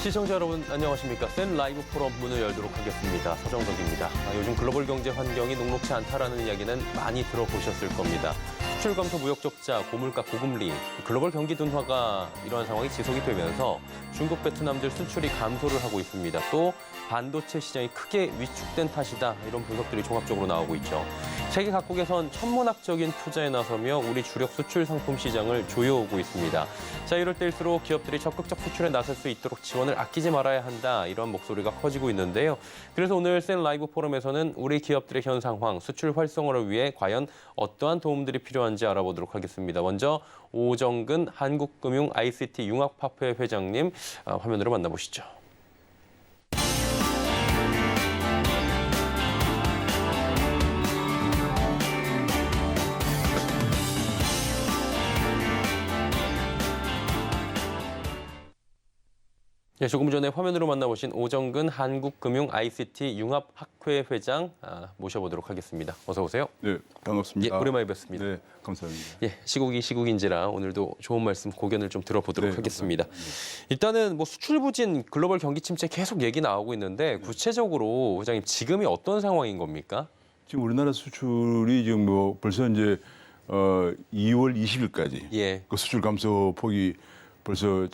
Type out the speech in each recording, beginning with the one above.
시청자 여러분 안녕하십니까. 센 라이브 포럼 문을 열도록 하겠습니다. 서정덕입니다. 요즘 글로벌 경제 환경이 녹록지 않다라는 이야기는 많이 들어보셨을 겁니다. 수출 감소 무역 적자, 고물가 고금리, 글로벌 경기 둔화가 이러한 상황이 지속이 되면서 중국, 베트남들 수출이 감소를 하고 있습니다. 또 반도체 시장이 크게 위축된 탓이다. 이런 분석들이 종합적으로 나오고 있죠. 세계 각국에선 천문학적인 투자에 나서며 우리 주력 수출 상품 시장을 조여오고 있습니다. 자, 이럴 때일수록 기업들이 적극적 수출에 나설 수 있도록 지원을 아끼지 말아야 한다. 이런 목소리가 커지고 있는데요. 그래서 오늘 센 라이브 포럼에서는 우리 기업들의 현 상황, 수출 활성화를 위해 과연 어떠한 도움들이 필요한지 알아보도록 하겠습니다. 먼저 오정근 한국금융 ICT 융합학회 회장님 화면으로 만나보시죠. 네, 조금 전에 화면으로 만나보신 오정근 한국금융 ICT 융합학회 회장 모셔보도록 하겠습니다. 어서 오세요. 네, 반갑습니다. 예, 오랜만에 뵙습니다. 네, 감사합니다. 예, 시국이 시국인지라 오늘도 좋은 말씀 고견을 좀 들어보도록 네, 하겠습니다. 일단은 뭐 수출 부진, 글로벌 경기 침체 계속 얘기 나오고 있는데 구체적으로 회장님 지금이 어떤 상황인 겁니까? 지금 우리나라 수출이 지금 뭐 벌써 이제 2월 20일까지 예, 그 수출 감소 폭이 벌써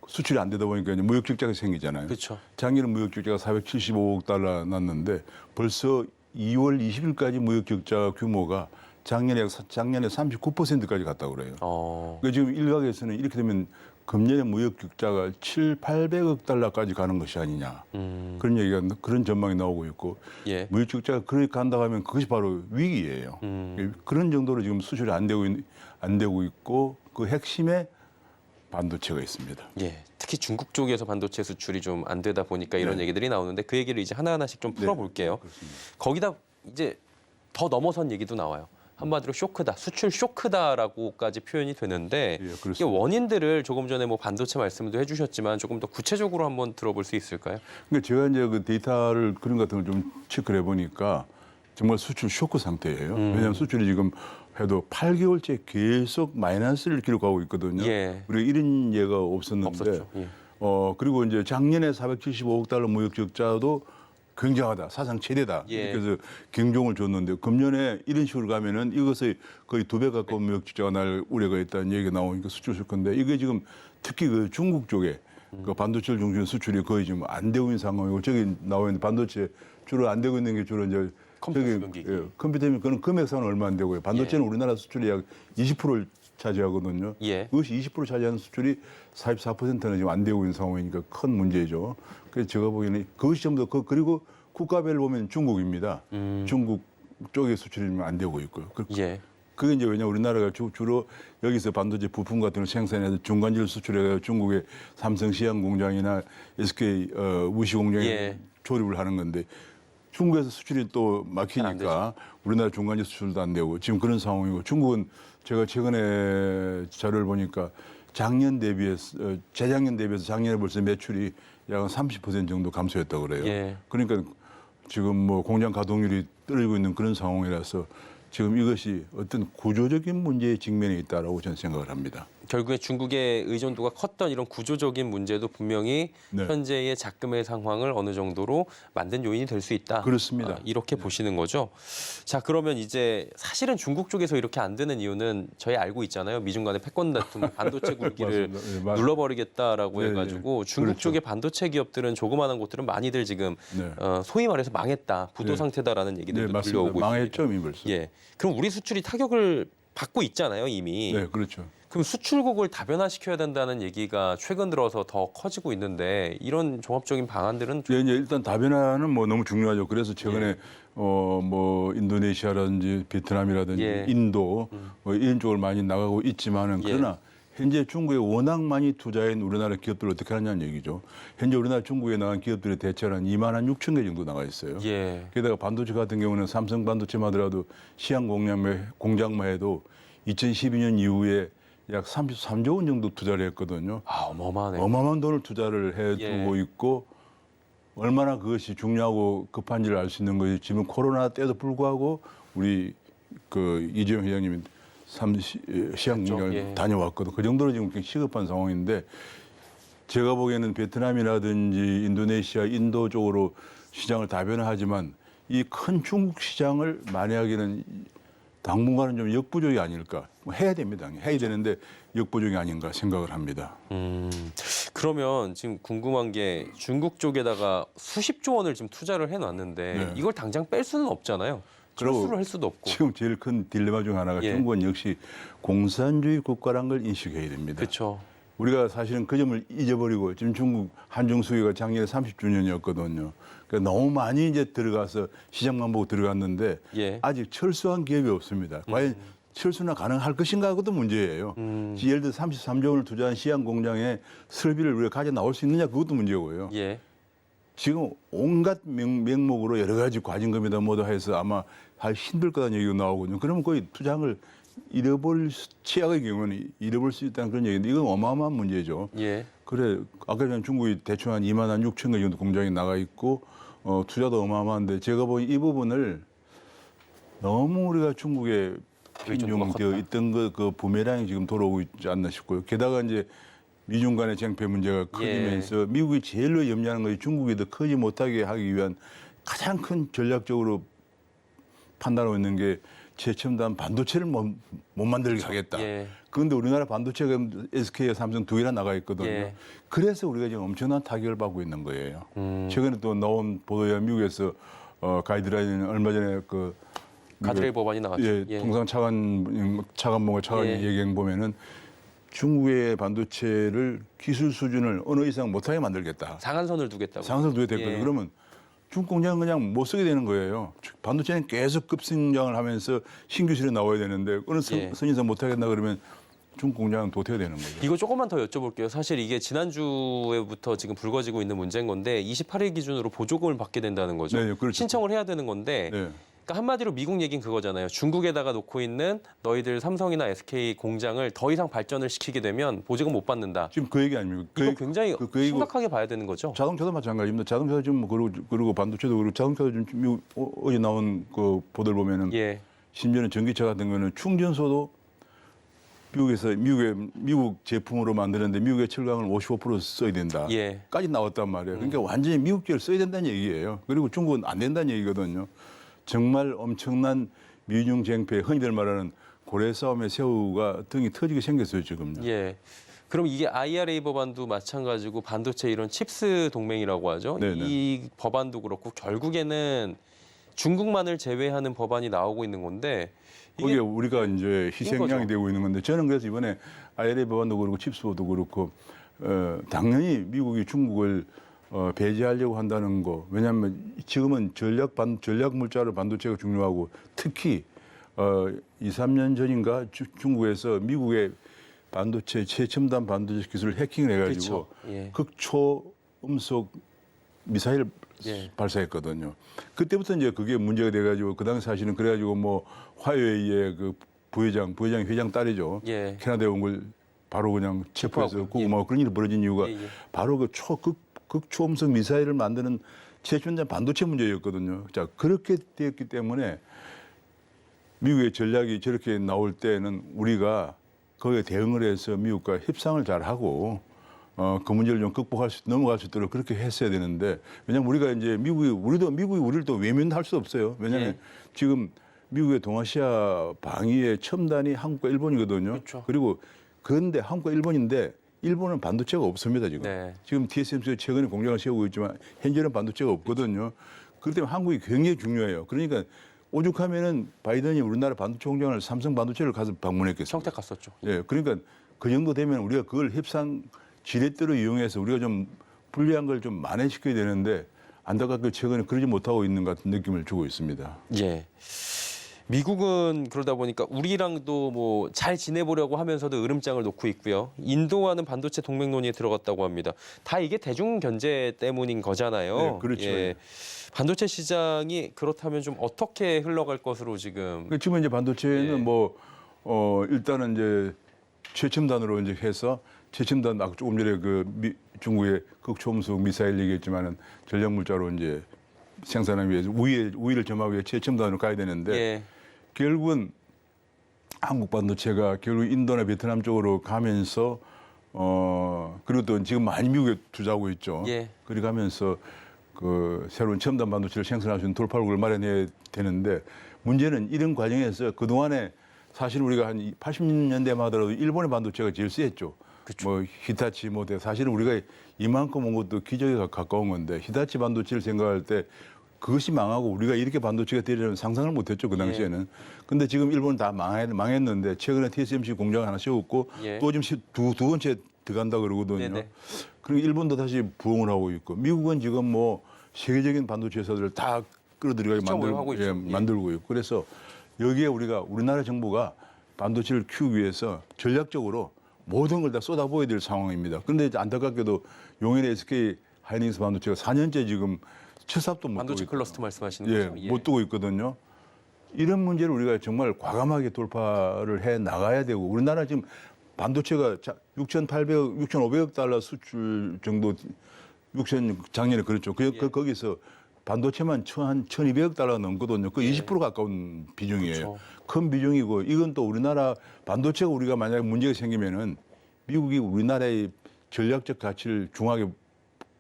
수출이 안 되다 보니까 이제 무역 적자가 생기잖아요. 그렇죠. 작년에 무역 적자가 475억 달러 났는데 벌써 2월 20일까지 무역 적자 규모가 작년에 39%까지 갔다고 그래요. 그러니까 지금 일각에서는 이렇게 되면 금년에 무역 적자가 800억 달러까지 가는 것이 아니냐. 그런 얘기가 그런 전망이 나오고 있고 예, 무역 적자가 그렇게 간다고 하면 그것이 바로 위기예요. 그런 정도로 지금 수출이 안 되고 있고 그 핵심에 반도체가 있습니다. 예. 특히 중국 쪽에서 반도체 수출이 좀 안 되다 보니까 이런 네. 얘기들이 나오는데 그 얘기를 이제 하나하나씩 좀 풀어볼게요. 그렇습니다. 거기다 이제 더 넘어선 얘기도 나와요. 한마디로 쇼크다, 수출 쇼크다라고까지 표현이 되는데 예, 이게 그렇습니다. 원인들을 조금 전에 뭐 반도체 말씀도 해주셨지만 조금 더 구체적으로 한번 들어볼 수 있을까요? 그러니까 제가 이제 그 데이터를 그런 것 같은 걸 좀 체크를 해보니까 정말 수출 쇼크 상태예요. 왜냐하면 수출이 지금 해도 8개월째 계속 마이너스를 기록하고 있거든요. 예. 우리가 이런 예가 없었는데. 없었죠. 예. 그리고 이제 작년에 475억 달러 무역 적자도 굉장하다, 사상 최대다. 예. 그래서 경종을 줬는데 금년에 이런 식으로 가면은 이것의 거의 2배 가까운 무역 적자가 날 우려가 있다는 얘기가 나오니까 수출 쇼크인데 이게 지금 특히 그 중국 쪽에 그 반도체를 중심으로 수출이 거의 지금 안 되고 있는 상황이고 저기 나와 있는 반도체 주로 안 되고 있는 게 주로 이제 컴퓨터 주변기기. 컴퓨터면 그는 금액상은 얼마 안 되고요. 반도체는 우리나라 수출이 약 20%를 차지하거든요. 예. 그것이 20% 차지하는 수출이 44%는 지금 안 되고 있는 상황이니까 큰 문제죠. 그래서 제가 보기에는 그것이 좀 더 그리고 국가별로 보면 중국입니다. 중국 쪽의 수출이 안 되고 있고요. 예. 그게 이제 왜냐 우리나라가 주로 여기서 반도체 부품 같은 걸 생산해서 중간재를 수출해서 중국의 삼성 시안 공장이나 SK 우시 공장에 예. 조립을 하는 건데 중국에서 수출이 또 막히니까 우리나라 중간재 수출도 안 되고 지금 그런 상황이고 중국은 제가 최근에 자료를 보니까 작년 대비해서 재작년 대비해서 작년에 벌써 매출이 약 30% 정도 감소했다고 그래요. 예. 그러니까 지금 뭐 공장 가동률이 떨어지고 있는 그런 상황이라서 지금 이것이 어떤 구조적인 문제에 직면해 있다라고 저는 생각을 합니다. 결국에 중국의 의존도가 컸던 이런 구조적인 문제도 분명히 네. 현재의 작금의 상황을 어느 정도로 만든 요인이 될 수 있다. 그렇습니다. 이렇게 보시는 거죠. 자, 그러면 이제 사실은 중국 쪽에서 이렇게 안 되는 이유는 저희 알고 있잖아요. 미중 간의 패권 다툼, 반도체 굴기를 맞습니다. 네, 눌러버리겠다라고 네, 해가지고 네. 중국 그렇죠. 쪽의 반도체 기업들은 조그마한 곳들은 많이들 지금 네. 소위 말해서 망했다, 부도 네. 상태다라는 얘기들도 네, 맞습니다. 들려오고 망했죠, 있습니다. 이미 벌써. 예, 그럼 우리 수출이 타격을 받고 있잖아요, 이미. 네, 그렇죠. 그럼 수출국을 다변화시켜야 된다는 얘기가 최근 들어서 더 커지고 있는데 이런 종합적인 방안들은 예, 이제 일단 다변화는 뭐 너무 중요하죠. 그래서 최근에 뭐 인도네시아라든지 베트남이라든지 예. 인도 뭐 이런 쪽을 많이 나가고 있지만은 예. 그러나 현재 중국에 워낙 많이 투자한 우리나라 기업들 어떻게 하냐는 얘기죠. 현재 우리나라 중국에 나간 기업들의 대체는 2만 6천 개 정도 나가 있어요. 예. 게다가 반도체 같은 경우는 삼성 반도체만 하더라도 시안 공장만 해도 2012년 이후에 약 33조 원 정도 투자를 했거든요. 아, 어마어마하네요. 어마어마한 돈을 투자를 해두고 예. 있고 얼마나 그것이 중요하고 급한지를 알 수 있는 것이 지금 코로나 때도 불구하고 우리 그 이재용 회장님이 시안 공장을 예. 다녀왔거든. 그 정도로 지금 시급한 상황인데 제가 보기에는 베트남이라든지 인도네시아, 인도 쪽으로 시장을 다변화하지만 이 큰 중국 시장을 만약에는 당분간은 좀 역부족이 아닐까. 뭐 해야 됩니다. 해야 되는데 역부족이 아닌가 생각을 합니다. 그러면 지금 궁금한 게 중국 쪽에다가 수십조 원을 지금 투자를 해놨는데 네. 이걸 당장 뺄 수는 없잖아요. 철수를 할 수도 없고. 지금 제일 큰 딜레마 중 하나가 예. 중국은 역시 공산주의 국가란 걸 인식해야 됩니다. 그렇죠. 우리가 사실은 그 점을 잊어버리고 지금 중국 한중 수교가 작년에 30주년이었거든요. 그러니까 너무 많이 이제 들어가서 시장만 보고 들어갔는데 예. 아직 철수한 기업이 없습니다. 과연 철수나 가능할 것인가 그것도 문제예요. 예를 들어 33조 원을 투자한 시안 공장에 설비를 우리가 가져 나올 수 있느냐 그것도 문제고요. 예. 지금 온갖 명목으로 여러 가지 과징금이다 뭐다 해서 아마 힘들 거다는 얘기가 나오거든요. 그러면 거의 투자를 잃어버릴 최악의 경우는 잃어버릴 수 있다는 그런 얘기인데 이건 어마어마한 문제죠. 예. 그래 아까 전 중국이 대충 한 2만 한 6천 개 정도 공장이 나가 있고 투자도 어마어마한데 제가 보기 이 부분을 너무 우리가 중국에 빈용되어 있던 그 부메랑이 지금 돌아오고 있지 않나 싶고요. 게다가 이제 미중 간의 쟁패 문제가 커지면서 미국이 제일로 염려하는 것이 중국이 더 크지 못하게 하기 위한 가장 큰 전략적으로 판단하고 있는 게 최첨단 반도체를 못 만들게 하겠다. 예. 그런데 우리나라 반도체가 SK와 삼성 두 개나 나가 있거든요. 예. 그래서 우리가 지금 엄청난 타격을 받고 있는 거예요. 최근에 또 나온 보도에 미국에서 가이드라인 얼마 전에 그 가드레일 법안이 나왔죠. 예, 통상 차관봉과 차관이 예. 얘기한 보면은 중국의 반도체를 기술 수준을 어느 이상 못하게 만들겠다. 상한선을 두겠다고. 상승 두게 됐거든요. 예. 그러면 중국 공장은 그냥 못 쓰게 되는 거예요. 반도체는 계속 급성장을 하면서 신기술이 나와야 되는데 어느 예. 선인상 못하겠다 그러면 중국 공장은 도태가 되는 거죠. 이거 조금만 더 여쭤볼게요. 사실 이게 지난주에부터 지금 불거지고 있는 문제인 건데 28일 기준으로 보조금을 받게 된다는 거죠. 네, 그렇죠. 신청을 해야 되는 건데 네. 그러니까 한마디로 미국 얘기는 그거잖아요. 중국에다가 놓고 있는 너희들 삼성이나 SK 공장을 더 이상 발전을 시키게 되면 보조금 못 받는다. 지금 그 얘기 아닙니까? 이거 굉장히 그 얘기고 심각하게 봐야 되는 거죠. 자동차도 마찬가지입니다. 자동차도 지금 뭐 그리고 반도체도 그리고 자동차도 지금 미국 어제 나온 그 보도를 보면은 예. 심지어는 전기차 같은 거는 충전소도 미국에서 미국 제품으로 만드는데 미국의 철강을 55% 써야 된다. 예. 까지 나왔단 말이에요. 그러니까 완전히 미국계를 써야 된다는 얘기예요. 그리고 중국은 안 된다는 얘기거든요. 정말 엄청난 미중 쟁패, 흔히들 말하는 고래 싸움의 새우가 등이 터지게 생겼어요, 지금. 예. 그럼 이게 IRA 법안도 마찬가지고 반도체 이런 칩스 동맹이라고 하죠. 네네. 이 법안도 그렇고 결국에는 중국만을 제외하는 법안이 나오고 있는 건데 거기에 이게 우리가 이제 거죠. 희생양이 되고 있는 건데 저는 그래서 이번에 IRA 법안도 그렇고 칩스도 그렇고 당연히 미국이 중국을 배제하려고 한다는 거. 왜냐하면 지금은 전략 물자로 반도체가 중요하고 특히 2, 3년 전인가 중국에서 미국의 반도체 최첨단 반도체 기술을 해킹을 해가지고 그렇죠. 예. 극초음속 미사일 예. 발사했거든요. 그때부터 이제 그게 문제가 돼가지고 그 당시 사실은 그래가지고 뭐 화웨이의 그 부회장이 회장 딸이죠. 예. 캐나다에 온 걸 바로 그냥 체포해서 체포하고, 구고 뭐 그런 일이 벌어진 이유가 예, 예. 바로 그 극초음속 미사일을 만드는 최첨단 반도체 문제였거든요. 자, 그렇게 되었기 때문에 미국의 전략이 저렇게 나올 때는 우리가 거기에 대응을 해서 미국과 협상을 잘 하고 그 문제를 좀 넘어갈 수 있도록 그렇게 했어야 되는데 왜냐하면 우리가 이제 미국이 우리를 또 외면할 수 없어요. 왜냐하면 예. 지금 미국의 동아시아 방위의 첨단이 한국과 일본이거든요. 그렇죠. 그리고 그런데 한국과 일본인데 일본은 반도체가 없습니다 지금. 네. 지금 TSMC가 최근에 공장을 세우고 있지만 현재는 반도체가 없거든요. 그렇기 때문에 한국이 굉장히 중요해요. 그러니까 오죽하면은 바이든이 우리나라 반도체 공장을 삼성 반도체를 가서 방문했겠어요. 청택 갔었죠. 예, 그러니까 그 정도 되면 우리가 그걸 협상 지렛대로 이용해서 우리가 좀 불리한 걸 좀 만회시켜야 되는데 안타깝게 최근에 그러지 못하고 있는 것 같은 느낌을 주고 있습니다. 예. 미국은 그러다 보니까 우리랑도 뭐 잘 지내보려고 하면서도 으름장을 놓고 있고요. 인도와는 반도체 동맹 논의에 들어갔다고 합니다. 다 이게 대중 견제 때문인 거잖아요. 네, 그렇죠. 예. 반도체 시장이 그렇다면 좀 어떻게 흘러갈 것으로 지금 지금 이제 반도체는 예. 뭐 일단은 이제 최첨단으로 이제 해서 최첨단 아까 조금 전에 중국의 극초음속 미사일 얘기했지만은 전략 물자로 이제 생산하기 위해서 우위를 점하기 위해 최첨단으로 가야 되는데 예. 결국은 한국 반도체가 결국 인도나 베트남 쪽으로 가면서 그리고 또 지금 많이 미국에 투자하고 있죠. 예. 그리 가면서 그 새로운 첨단 반도체를 생산할 수 있는 돌파구를 마련해야 되는데 문제는 이런 과정에서 그동안에 사실 우리가 한 80년대만 하더라도 일본의 반도체가 제일 세했죠. 그쵸. 뭐 히타치 사실은 우리가 이만큼 온 것도 기적에 가까운 건데 히타치 반도체를 생각할 때 그것이 망하고 우리가 이렇게 반도체가 되리라는 상상을 못했죠 그 당시에는. 근데 지금 일본은 다 망했는데 최근에 TSMC 공장 하나 세웠고 예. 또 지금 두 번째 들어간다 그러거든요. 네네. 그리고 일본도 다시 부흥을 하고 있고 미국은 지금 뭐 세계적인 반도체 회사들을 다 끌어들여가지고 시청을 하고 있죠. 예. 만들고 있고 그래서 여기에 우리나라 정부가 반도체를 키우기 위해서 전략적으로 모든 걸 다 쏟아부어야 될 상황입니다. 그런데 이제 안타깝게도 용인의 SK 하이닉스 반도체가 4년째 지금 첫 삽도 못 반도체 두고 클러스터 말씀하시는 예, 거죠? 못 두고 있거든요. 이런 문제를 우리가 정말 과감하게 돌파를 해 나가야 되고 우리나라 지금 반도체가 6,500억 달러 수출 정도 작년에 그랬죠. 거기서 반도체만 한 1,200억 달러 넘거든요. 그 20% 가까운 비중이에요. 그렇죠. 큰 비중이고 이건 또 우리나라 반도체가 우리가 만약에 문제가 생기면은 미국이 우리나라의 전략적 가치를 중하게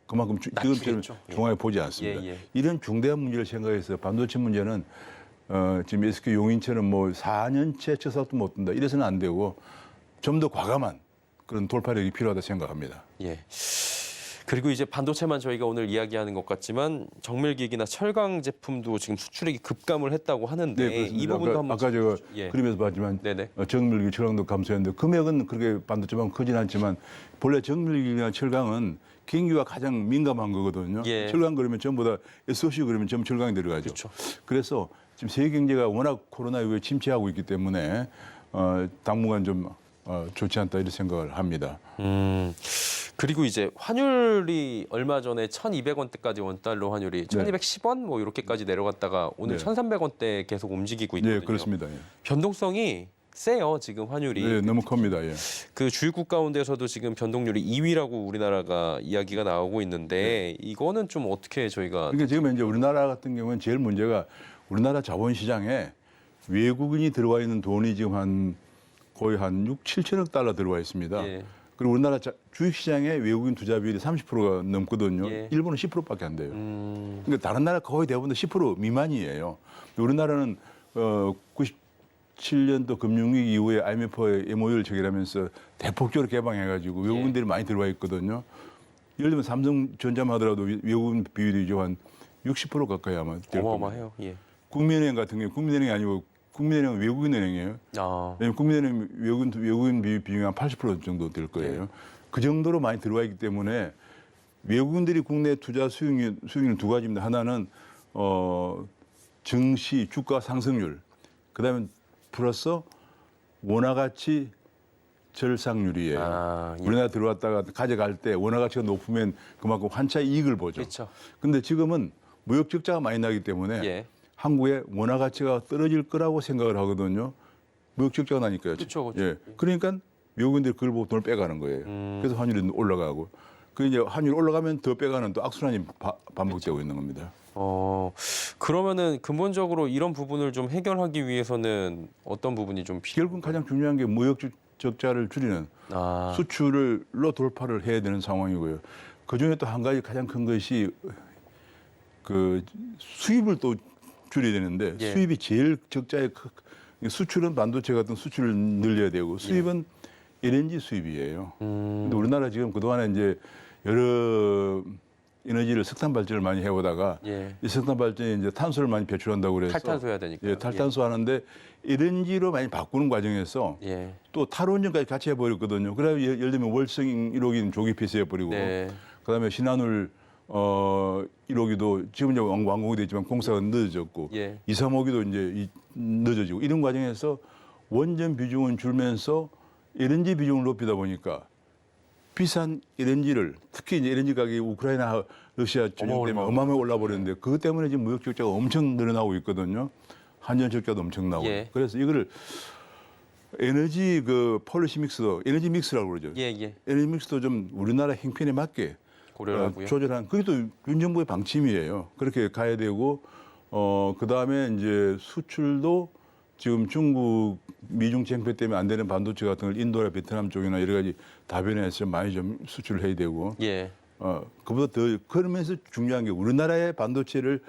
그만큼 지금처럼 낮추겠죠. 예. 중하게 보지 않습니다. 예, 예. 이런 중대한 문제를 생각해서 반도체 문제는 지금 SK 용인처럼 뭐 4년째 첫 삽도 못 둔다 이래서는 안 되고 좀 더 과감한 그런 돌파력이 필요하다 생각합니다. 예. 그리고 이제 반도체만 저희가 오늘 이야기하는 것 같지만 정밀기기나 철강 제품도 지금 수출액이 급감을 했다고 하는데 그렇습니다. 이 부분도 한번 아까 제가 예. 그림에서 봤지만 네네. 정밀기 철강도 감소했는데 금액은 그렇게 반도체만 크진 않지만 본래 정밀기나 철강은 기기가 가장 민감한 거거든요. 예. 철강 그러면 전부 다 SOC 그러면 전부 철강이 들어가죠. 그렇죠. 그래서 지금 세계 경제가 워낙 코로나 이후에 침체하고 있기 때문에 당분간 좀 좋지 않다 이런 생각을 합니다. 그리고 이제 환율이 얼마 전에 1,200원대까지 원달러 환율이 1,210원 뭐 이렇게까지 내려갔다가 오늘 네. 1,300원대 계속 움직이고 있거든요. 네, 그렇습니다. 예. 변동성이 세요 지금 환율이. 네, 너무 큽니다. 예. 그 주요국 가운데서도 지금 변동률이 2위라고 우리나라가 이야기가 나오고 있는데 이거는 좀 어떻게 저희가 그러니까 지금 이제 우리나라 같은 경우는 제일 문제가 우리나라 자본시장에 외국인이 들어와 있는 돈이 지금 거의 한 6, 7천억 달러 들어와 있습니다. 예. 그리고 우리나라 주식시장에 외국인 투자 비율이 30%가 넘거든요. 예. 일본은 10%밖에 안 돼요. 그러니까 다른 나라 거의 대부분 10% 미만이에요. 우리나라는 97년도 금융위기 이후에 IMF의 MOU를 체결하면서 대폭적으로 개방해가지고 외국인들이 많이 들어와 있거든요. 예를 들면 삼성전자만 하더라도 외국인 비율이 한 60% 가까이 아마 될 겁니다. 어마어마해요. 예. 국민은행 같은 경우 국민은행이 아니고 국민은행은 외국인 은행이에요. 아, 왜냐하면 국민은행 외국인 비중이 한 80% 정도 될 거예요. 네. 그 정도로 많이 들어와 있기 때문에 외국인들이 국내 투자 수익률 두 가지입니다. 하나는 증시 주가 상승률, 그다음에 플러스 원화 가치 절상률이에요. 아, 예. 우리나라 들어왔다가 가져갈 때 원화 가치가 높으면 그만큼 환차 이익을 보죠. 그렇죠. 근데 지금은 무역 적자가 많이 나기 때문에 예. 한국의 원화 가치가 떨어질 거라고 생각을 하거든요. 무역 적자가 나니까요. 그쵸, 그쵸. 예. 그러니까 외국인들이 그걸 보고 돈을 빼가는 거예요. 그래서 환율이 올라가고. 그 이제 환율 올라가면 더 빼가는 또 악순환이 반복되고 있는 겁니다. 그러면은 근본적으로 이런 부분을 좀 해결하기 위해서는 어떤 부분이 좀 결국 가장 중요한 게 무역 적자를 줄이는 아, 수출로 돌파를 해야 되는 상황이고요. 그 중에 또 한 가지 가장 큰 것이 그 수입을 또 줄여야 되는데 예. 수입이 제일 적자에 수출은 반도체 같은 수출을 늘려야 되고 수입은 LNG 수입이에요. 근데 우리나라 지금 그동안에 이제 여러 에너지를 석탄 발전을 많이 해오다가 예. 이 석탄 발전이 이제 탄소를 많이 배출한다고 그래서 탈탄소 해야 되니까. 예, 탈탄소 하는데 LNG로 많이 바꾸는 과정에서 예. 또 탈원전까지 같이 해버렸거든요. 그래서 예를 들면 월성 1호기는 조기 폐쇄해버리고 네. 그다음에 신한울 1호기도 지금 이제 완공이 됐지만 공사가 늦어졌고 예. 2, 3호기도 이제 늦어지고 이런 과정에서 원전 비중은 줄면서 LNG 비중을 높이다 보니까 비싼 LNG를 특히 이제 LNG 가격이 우크라이나 러시아 전쟁 때문에 어마어마하게 올라버렸는데 그것 때문에 지금 무역 적자가 엄청 늘어나고 있거든요. 한전 적자도 엄청 나고. 예. 그래서 이거를 에너지 그 폴리시 믹스도 에너지 믹스라고 그러죠. 예, 예. 에너지 믹스도 좀 우리나라 형편에 맞게 고려를 하고요. 조절한 그게 또 윤 정부의 방침이에요. 그렇게 가야 되고 그다음에 이제 수출도 지금 중국 미중 쟁패 때문에 안 되는 반도체 같은 걸 인도나 베트남 쪽이나 여러 가지 다변해서 많이 좀 수출을 해야 되고 예. 그보다 더 그러면서 중요한 게 우리나라의 반도체를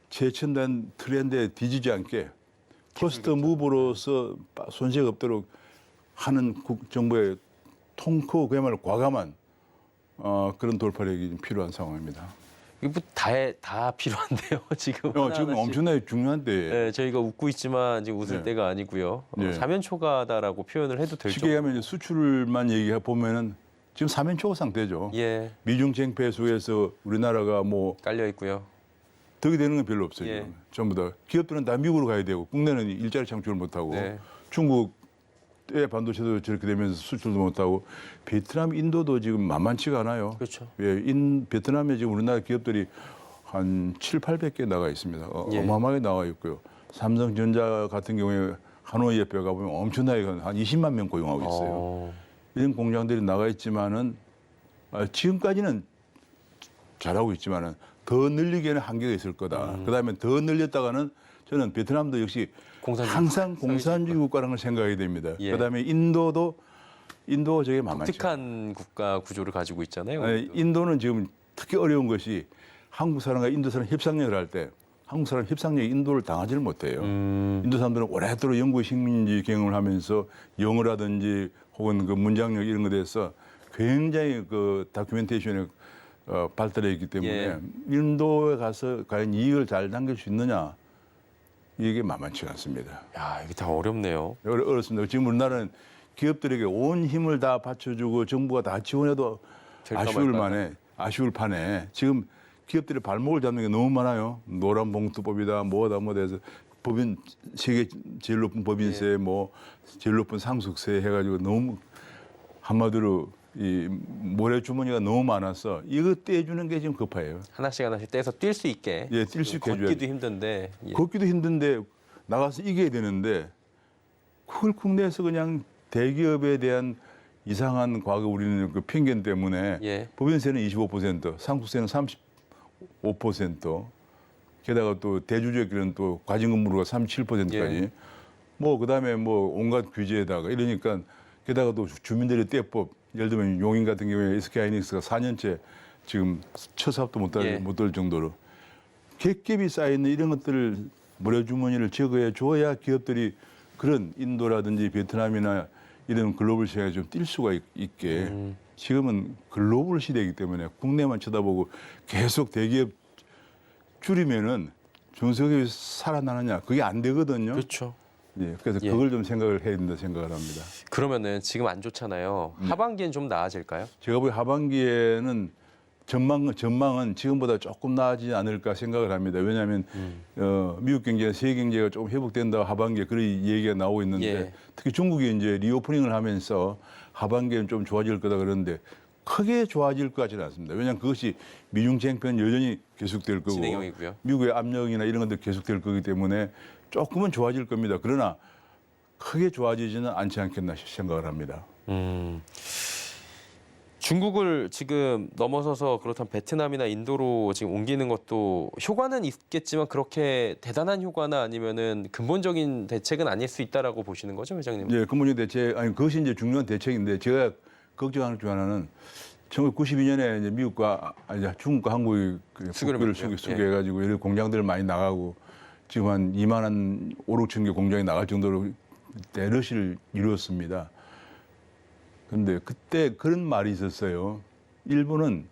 최첨단 트렌드에 뒤지지 않게 퍼스트 무브로서 손색 없도록 하는 정부의 통크 그야말로 과감한 그런 돌파력이 필요한 상황입니다. 이거 다 필요한데요, 지금. 지금 하나하나씩. 엄청나게 중요한데 네, 저희가 웃고 있지만 지금 웃을 네. 때가 아니고요. 네. 사면초가다라고 표현을 해도 될 쉽게 얘기하면 이제 수출만 얘기해 보면은 지금 사면초가 상태죠. 예, 미중 쟁패 속에서 우리나라가 뭐 깔려 있고요. 덕이 되는 건 별로 없어요. 예. 지금. 전부 다 기업들은 다 미국으로 가야 되고 국내는 일자리 창출을 못 하고 네. 중국의 반도체도 저렇게 되면서 수출도 못 하고 베트남, 인도도 지금 만만치가 않아요. 그렇죠. 예, 베트남에 지금 우리나라 기업들이 한 700~800개 나가 있습니다. 예. 어마어마하게 나와 있고요. 삼성전자 같은 경우에 하노이 옆에 가보면 엄청나게 한 20만 명 고용하고 있어요. 이런 공장들이 나가 있지만은 지금까지는 잘하고 있지만은 더 늘리기에는 한계가 있을 거다. 그다음에 더 늘렸다가는 저는 베트남도 역시 항상 공산주의 국가라는 걸 생각해야 됩니다. 예. 그다음에 인도가 저게 만만치 독특한 국가 구조를 가지고 있잖아요. 인도는 지금 특히 어려운 것이 한국 사람과 인도 사람 협상력을 할 때 한국 사람 협상력이 인도를 당하지를 못해요. 인도 사람들은 오랫도록 영국 식민지 경험을 하면서 영어라든지 혹은 그 문장력 이런 것에 대해서 굉장히 그 다큐멘테이션에 발달해 있기 때문에 예. 인도에 가서 과연 이익을 잘 남길 수 있느냐 이게 만만치가 않습니다. 야, 이게 다 어렵네요. 어렵습니다. 지금 우리나라는 기업들에게 온 힘을 다 받쳐주고 정부가 다 지원해도 될까 아쉬울 판에 지금 기업들이 발목을 잡는 게 너무 많아요. 노란 봉투법이다, 뭐다 해서 법인 세계 제일 높은 법인세, 뭐 제일 높은 상속세 해가지고 너무 한마디로 이 모래주머니가 너무 많아서 이거 떼주는 게 지금 급해요. 하나씩 떼서 뛸 수 있게. 예, 뛸 수 있게 해줘야 걷기도 힘든데. 예. 걷기도 힘든데 나가서 이겨야 되는데 그걸 국내에서 그냥 대기업에 대한 이상한 과거 우리는 그 편견 때문에 예. 법인세는 25%, 상속세는 35%, 게다가 또 대주주들은 또 과징금으로가 37%까지. 예. 뭐 그다음에 뭐 온갖 규제에다가 이러니까 게다가 또 주민들의 떼법, 예를 들면 용인 같은 경우에 SK하이닉스가 4년째 지금 첫 사업도 못 될 정도로 객ገብ이 쌓여 있는 이런 것들을 모래주머니를 제거해 줘야 기업들이 그런 인도라든지 베트남이나 이런 글로벌 시장에 좀 뛸 수가 있게 지금은 글로벌 시대이기 때문에 국내만 쳐다보고 계속 대기업 줄이면은 중소기업이 살아나느냐 그게 안 되거든요. 그렇죠. 예, 그래서 예. 그걸 좀 생각을 해야 된다 생각을 합니다. 그러면은 지금 안 좋잖아요. 하반기엔 좀 나아질까요? 제가 보기 하반기에는 전망은 지금보다 조금 나아지지 않을까 생각을 합니다. 왜냐하면 미국 경제나 세계 경제가 조금 회복된다 하반기에 그런 얘기가 나오고 있는데 예. 특히 중국이 이제 리오프닝을 하면서 하반기에는 좀 좋아질 거다 그러는데 크게 좋아질 것 같지는 않습니다. 왜냐하면 그것이 미중 쟁패는 여전히 계속될 거고 진행형이고요. 미국의 압력이나 이런 것들 계속될 거기 때문에 조금은 좋아질 겁니다. 그러나 크게 좋아지지는 않지 않겠나 생각을 합니다. 중국을 지금 넘어서서 그렇다면 베트남이나 인도로 지금 옮기는 것도 효과는 있겠지만 그렇게 대단한 효과나 아니면은 근본적인 대책은 아닐 수 있다라고 보시는 거죠, 회장님? 예, 근본적인 대책, 아니 그것이 이제 중요한 대책인데 제가 걱정하는 중 하나는 1992년에 이제 미국과 중국과 한국이 수교를 국교를 맺고요. 수교해가지고 이런 공장들 많이 나가고 지금 한 2만 한 5, 6천 개 공장이 나갈 정도로 대러시를 이루었습니다. 그런데 그때 그런 말이 있었어요. 일본은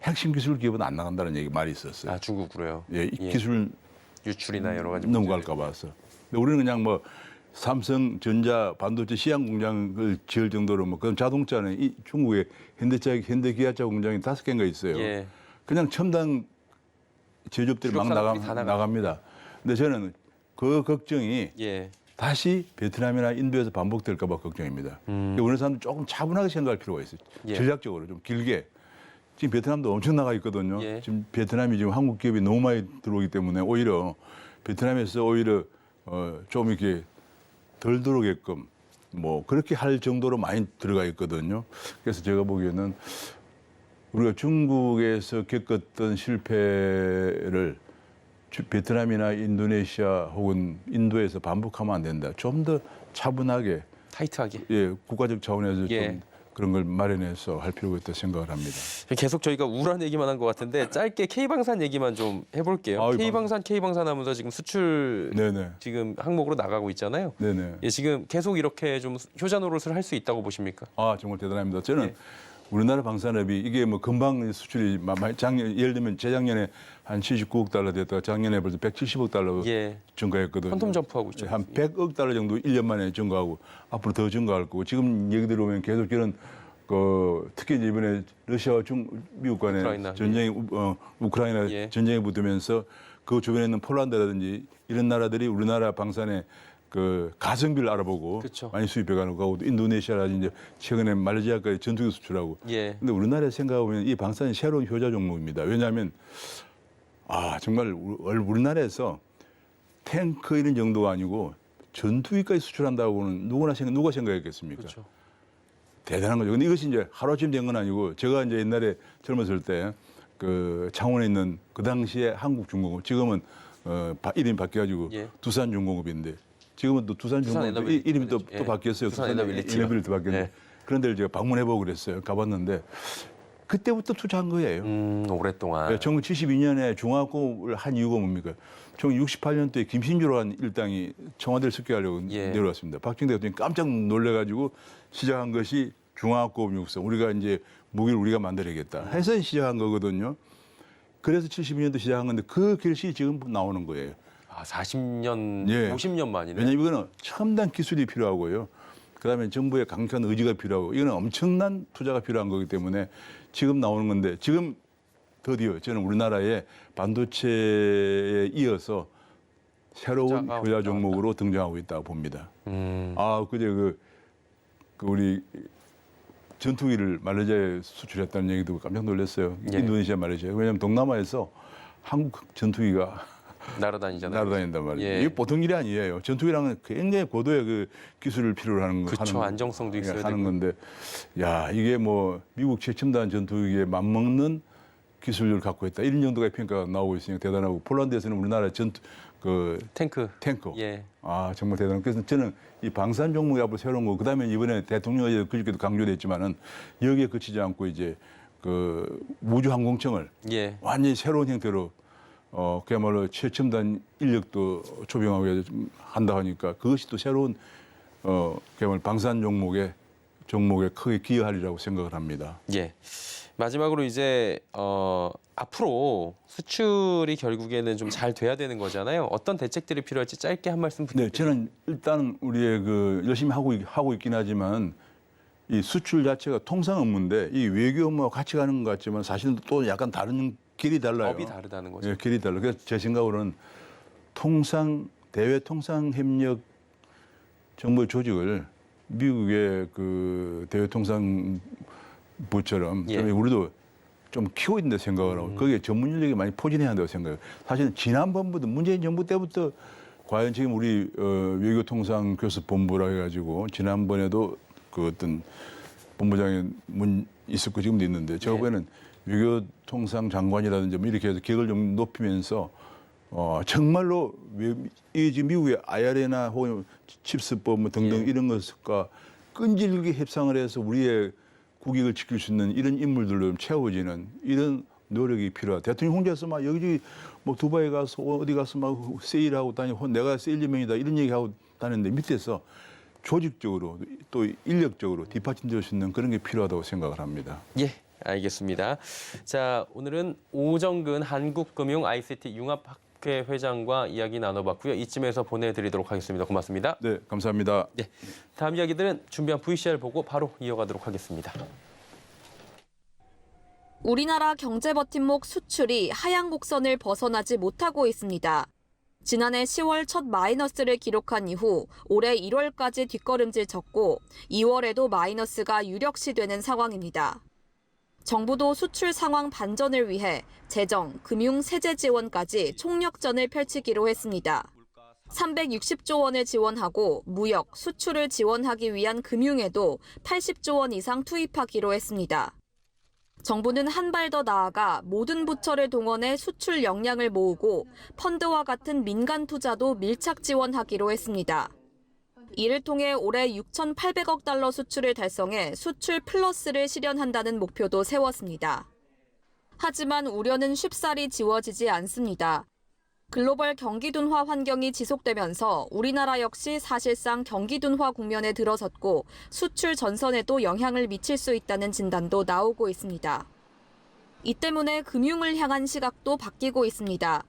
핵심 기술 기업은 안 나간다는 말이 있었어요. 아, 중국으로요. 예, 이 기술 유출이나 여러 가지 넘어갈까 봐서. 근데 우리는 그냥 뭐 삼성전자 반도체 시향 공장을 지을 정도로 뭐 그런 자동차는 이 중국에 현대기아차 공장이 5개인가 있어요. 예. 그냥 첨단 제조업들이 막 주력산업들이 다 나갑니다. 근데 저는 그 걱정이 예. 다시 베트남이나 인도에서 반복될까 봐 걱정입니다. 우리 사람들 조금 차분하게 생각할 필요가 있어요. 예. 전략적으로 좀 길게. 지금 베트남도 엄청 나가 있거든요. 예. 지금 베트남이 지금 한국 기업이 너무 많이 들어오기 때문에 오히려 베트남에서 오히려 좀 이렇게 덜 들어오게끔 뭐 그렇게 할 정도로 많이 들어가 있거든요. 그래서 제가 보기에는 우리가 중국에서 겪었던 실패를 베트남이나 인도네시아 혹은 인도에서 반복하면 안 된다. 좀 더 차분하게, 타이트하게. 예, 국가적 차원에서 예. 좀 그런 걸 마련해서 할 필요가 있다고 생각을 합니다. 계속 저희가 우울한 얘기만 한 것 같은데 짧게 K방산 얘기만 좀 해볼게요. 아유, K방산 하면서 지금 수출 네네. 지금 항목으로 나가고 있잖아요. 네네. 예, 지금 계속 이렇게 좀 효자 노릇을 할 수 있다고 보십니까? 아, 정말 대단합니다. 저는 예. 우리나라 방산업이 이게 뭐 금방 수출이 작년, 예를 들면 재작년에 한 79억 달러 됐다가 작년에 벌써 170억 달러 예. 증가했거든요. 퀀텀 점프하고 있죠. 한 100억 달러 정도 1년 만에 증가하고 앞으로 더 증가할 거고 지금 얘기 들어보면 계속 이런 특히 이제 이번에 러시아와 미국 간의 우크라이나, 전쟁이 우크라이나 예. 전쟁이 붙으면서 그 주변에 있는 폴란드라든지 이런 나라들이 우리나라 방산의 그 가성비를 알아보고 그쵸. 많이 수입해가는 거고 또 인도네시아라든지 최근에 말레이시아까지 전투기 수출하고. 예. 근데 우리나라에 생각해보면 이 방산이 새로운 효자 종목입니다. 왜냐하면 정말 우리나라에서 탱크 이런 정도가 아니고 전투기까지 수출한다고는 누가 생각했겠습니까? 그렇죠. 대단한 거죠. 근데 이것이 이제 하루아침 된 건 아니고 제가 이제 옛날에 젊었을 때 그 창원에 있는 그 당시에 한국중공업 지금은 이름이 바뀌어가지고 예. 두산중공업인데 지금은 또 두산중공업 에너빌리티 이름이 또 예. 바뀌었어요. 두산 에너빌리티요. 에너빌리티 바뀌었는데 예. 그런 데를 제가 방문해보고 그랬어요. 가봤는데 그때부터 투자한 거예요. 오랫동안. 1972년에 중화공업을 한 이유가 뭡니까? 1968년도에 김신주라는 일당이 청와대를 습격하려고 예. 내려왔습니다. 박정희 대통령이 깜짝 놀래가지고 시작한 것이 중화공업 육성. 우리가 이제 무기를 우리가 만들어야겠다 해서 시작한 거거든요. 그래서 72년도 시작한 건데 그 결실이 지금 나오는 거예요. 40년, 예. 50년 만이네. 왜냐하면 이거는 첨단 기술이 필요하고요. 그다음에 정부의 강력한 의지가 필요하고 이거는 엄청난 투자가 필요한 거기 때문에 지금 나오는 건데 지금 드디어 저는 우리나라의 반도체에 이어서 새로운 투자가 효자 종목으로 등장하고 있다고 봅니다. 그제 그 우리 전투기를 말레이시아에 수출했다는 얘기 듣고 깜짝 놀랐어요. 예. 인도네시아 말레이시아. 왜냐하면 동남아에서 한국 전투기가 날아다니잖아요. 날아다닌단 말이에요. 예. 이게 보통 일이 아니에요. 전투기랑은 굉장히 고도의 그 기술을 필요로 하는 그렇죠. 안정성도 있어야 하는 되고. 건데, 야 이게 뭐 미국 최첨단 전투기에 맞먹는 기술을 갖고 있다 이런 정도의 평가가 나오고 있으니까 대단하고 폴란드에서는 우리나라 탱크. 탱크. 정말 대단한. 그래서 저는 이 방산 종목이 앞으로 새로운 거. 그다음에 이번에 대통령이 그저께도 강조됐지만은 여기에 그치지 않고 이제 그 우주 항공청을 예. 완전히 새로운 형태로 그야말로 최첨단 인력도 초빙하고 한다 하니까 그것이 또 새로운 그야말로 방산 종목에 크게 기여하리라고 생각을 합니다. 예. 마지막으로 이제 앞으로 수출이 결국에는 좀 잘 돼야 되는 거잖아요. 어떤 대책들이 필요할지 짧게 한 말씀 네, 부탁드립니다. 저는 일단 우리의 그 열심히 하고 있긴 하지만 이 수출 자체가 통상 업무인데 이 외교 업무와 같이 가는 것 같지만 사실은 또 약간 다른 길이 달라요. 법이 다르다는 거죠. 예, 길이 달라. 그래서 제 생각으로는 대외 통상 협력 정부 조직을 미국의 그 대외 통상 부처럼 예. 우리도 좀 키워 있는데 생각을 하고 거기에 전문 인력이 많이 포진해야 한다고 생각해요. 사실은 지난번부터 문재인 정부 때부터 과연 지금 우리 외교통상교섭본부라 해가지고 지난번에도 그 어떤 본부장이 있었고 지금도 있는데 제가 예. 보기에는 외교통상장관이라든지 뭐 이렇게 해서 격을 좀 높이면서 정말로 이 지금 미국의 IRA나 혹은 칩스법 뭐 등등 예. 이런 것과 끈질기게 협상을 해서 우리의 국익을 지킬 수 있는 이런 인물들로 좀 채워지는 이런 노력이 필요하다. 대통령 혼자서 막 여기저기 뭐 두바이 가서 어디 가서 막 세일하고 다니고 내가 세일리맨이다 이런 얘기하고 다니는데 밑에서 조직적으로 또 인력적으로 뒷받침될 수 있는 그런 게 필요하다고 생각을 합니다. 예, 알겠습니다. 자, 오늘은 오정근 한국금융 ICT 융합학회 회장과 이야기 나눠봤고요. 이쯤에서 보내드리도록 하겠습니다. 고맙습니다. 네, 감사합니다. 네, 다음 이야기들은 준비한 VCR 보고 바로 이어가도록 하겠습니다. 우리나라 경제 버팀목 수출이 하향 곡선을 벗어나지 못하고 있습니다. 지난해 10월 첫 마이너스를 기록한 이후 올해 1월까지 뒷걸음질 쳤고 2월에도 마이너스가 유력시되는 상황입니다. 정부도 수출 상황 반전을 위해 재정, 금융, 세제 지원까지 총력전을 펼치기로 했습니다. 360조 원을 지원하고 무역, 수출을 지원하기 위한 금융에도 80조 원 이상 투입하기로 했습니다. 정부는 한 발 더 나아가 모든 부처를 동원해 수출 역량을 모으고 펀드와 같은 민간 투자도 밀착 지원하기로 했습니다. 이를 통해 올해 6,800억 달러 수출을 달성해 수출 플러스를 실현한다는 목표도 세웠습니다. 하지만 우려는 쉽사리 지워지지 않습니다. 글로벌 경기 둔화 환경이 지속되면서 우리나라 역시 사실상 경기 둔화 국면에 들어섰고 수출 전선에도 영향을 미칠 수 있다는 진단도 나오고 있습니다. 이 때문에 금융을 향한 시각도 바뀌고 있습니다.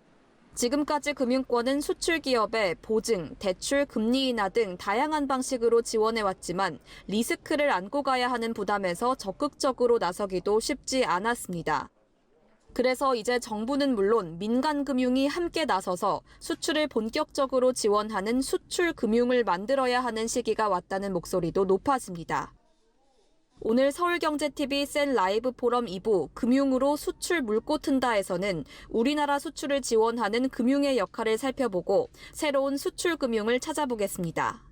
지금까지 금융권은 수출 기업에 보증, 대출, 금리 인하 등 다양한 방식으로 지원해왔지만 리스크를 안고 가야 하는 부담에서 적극적으로 나서기도 쉽지 않았습니다. 그래서 이제 정부는 물론 민간 금융이 함께 나서서 수출을 본격적으로 지원하는 수출 금융을 만들어야 하는 시기가 왔다는 목소리도 높아집니다. 오늘 서울경제TV 센 라이브 포럼 2부 금융으로 수출 물고 튼다에서는 우리나라 수출을 지원하는 금융의 역할을 살펴보고 새로운 수출 금융을 찾아보겠습니다.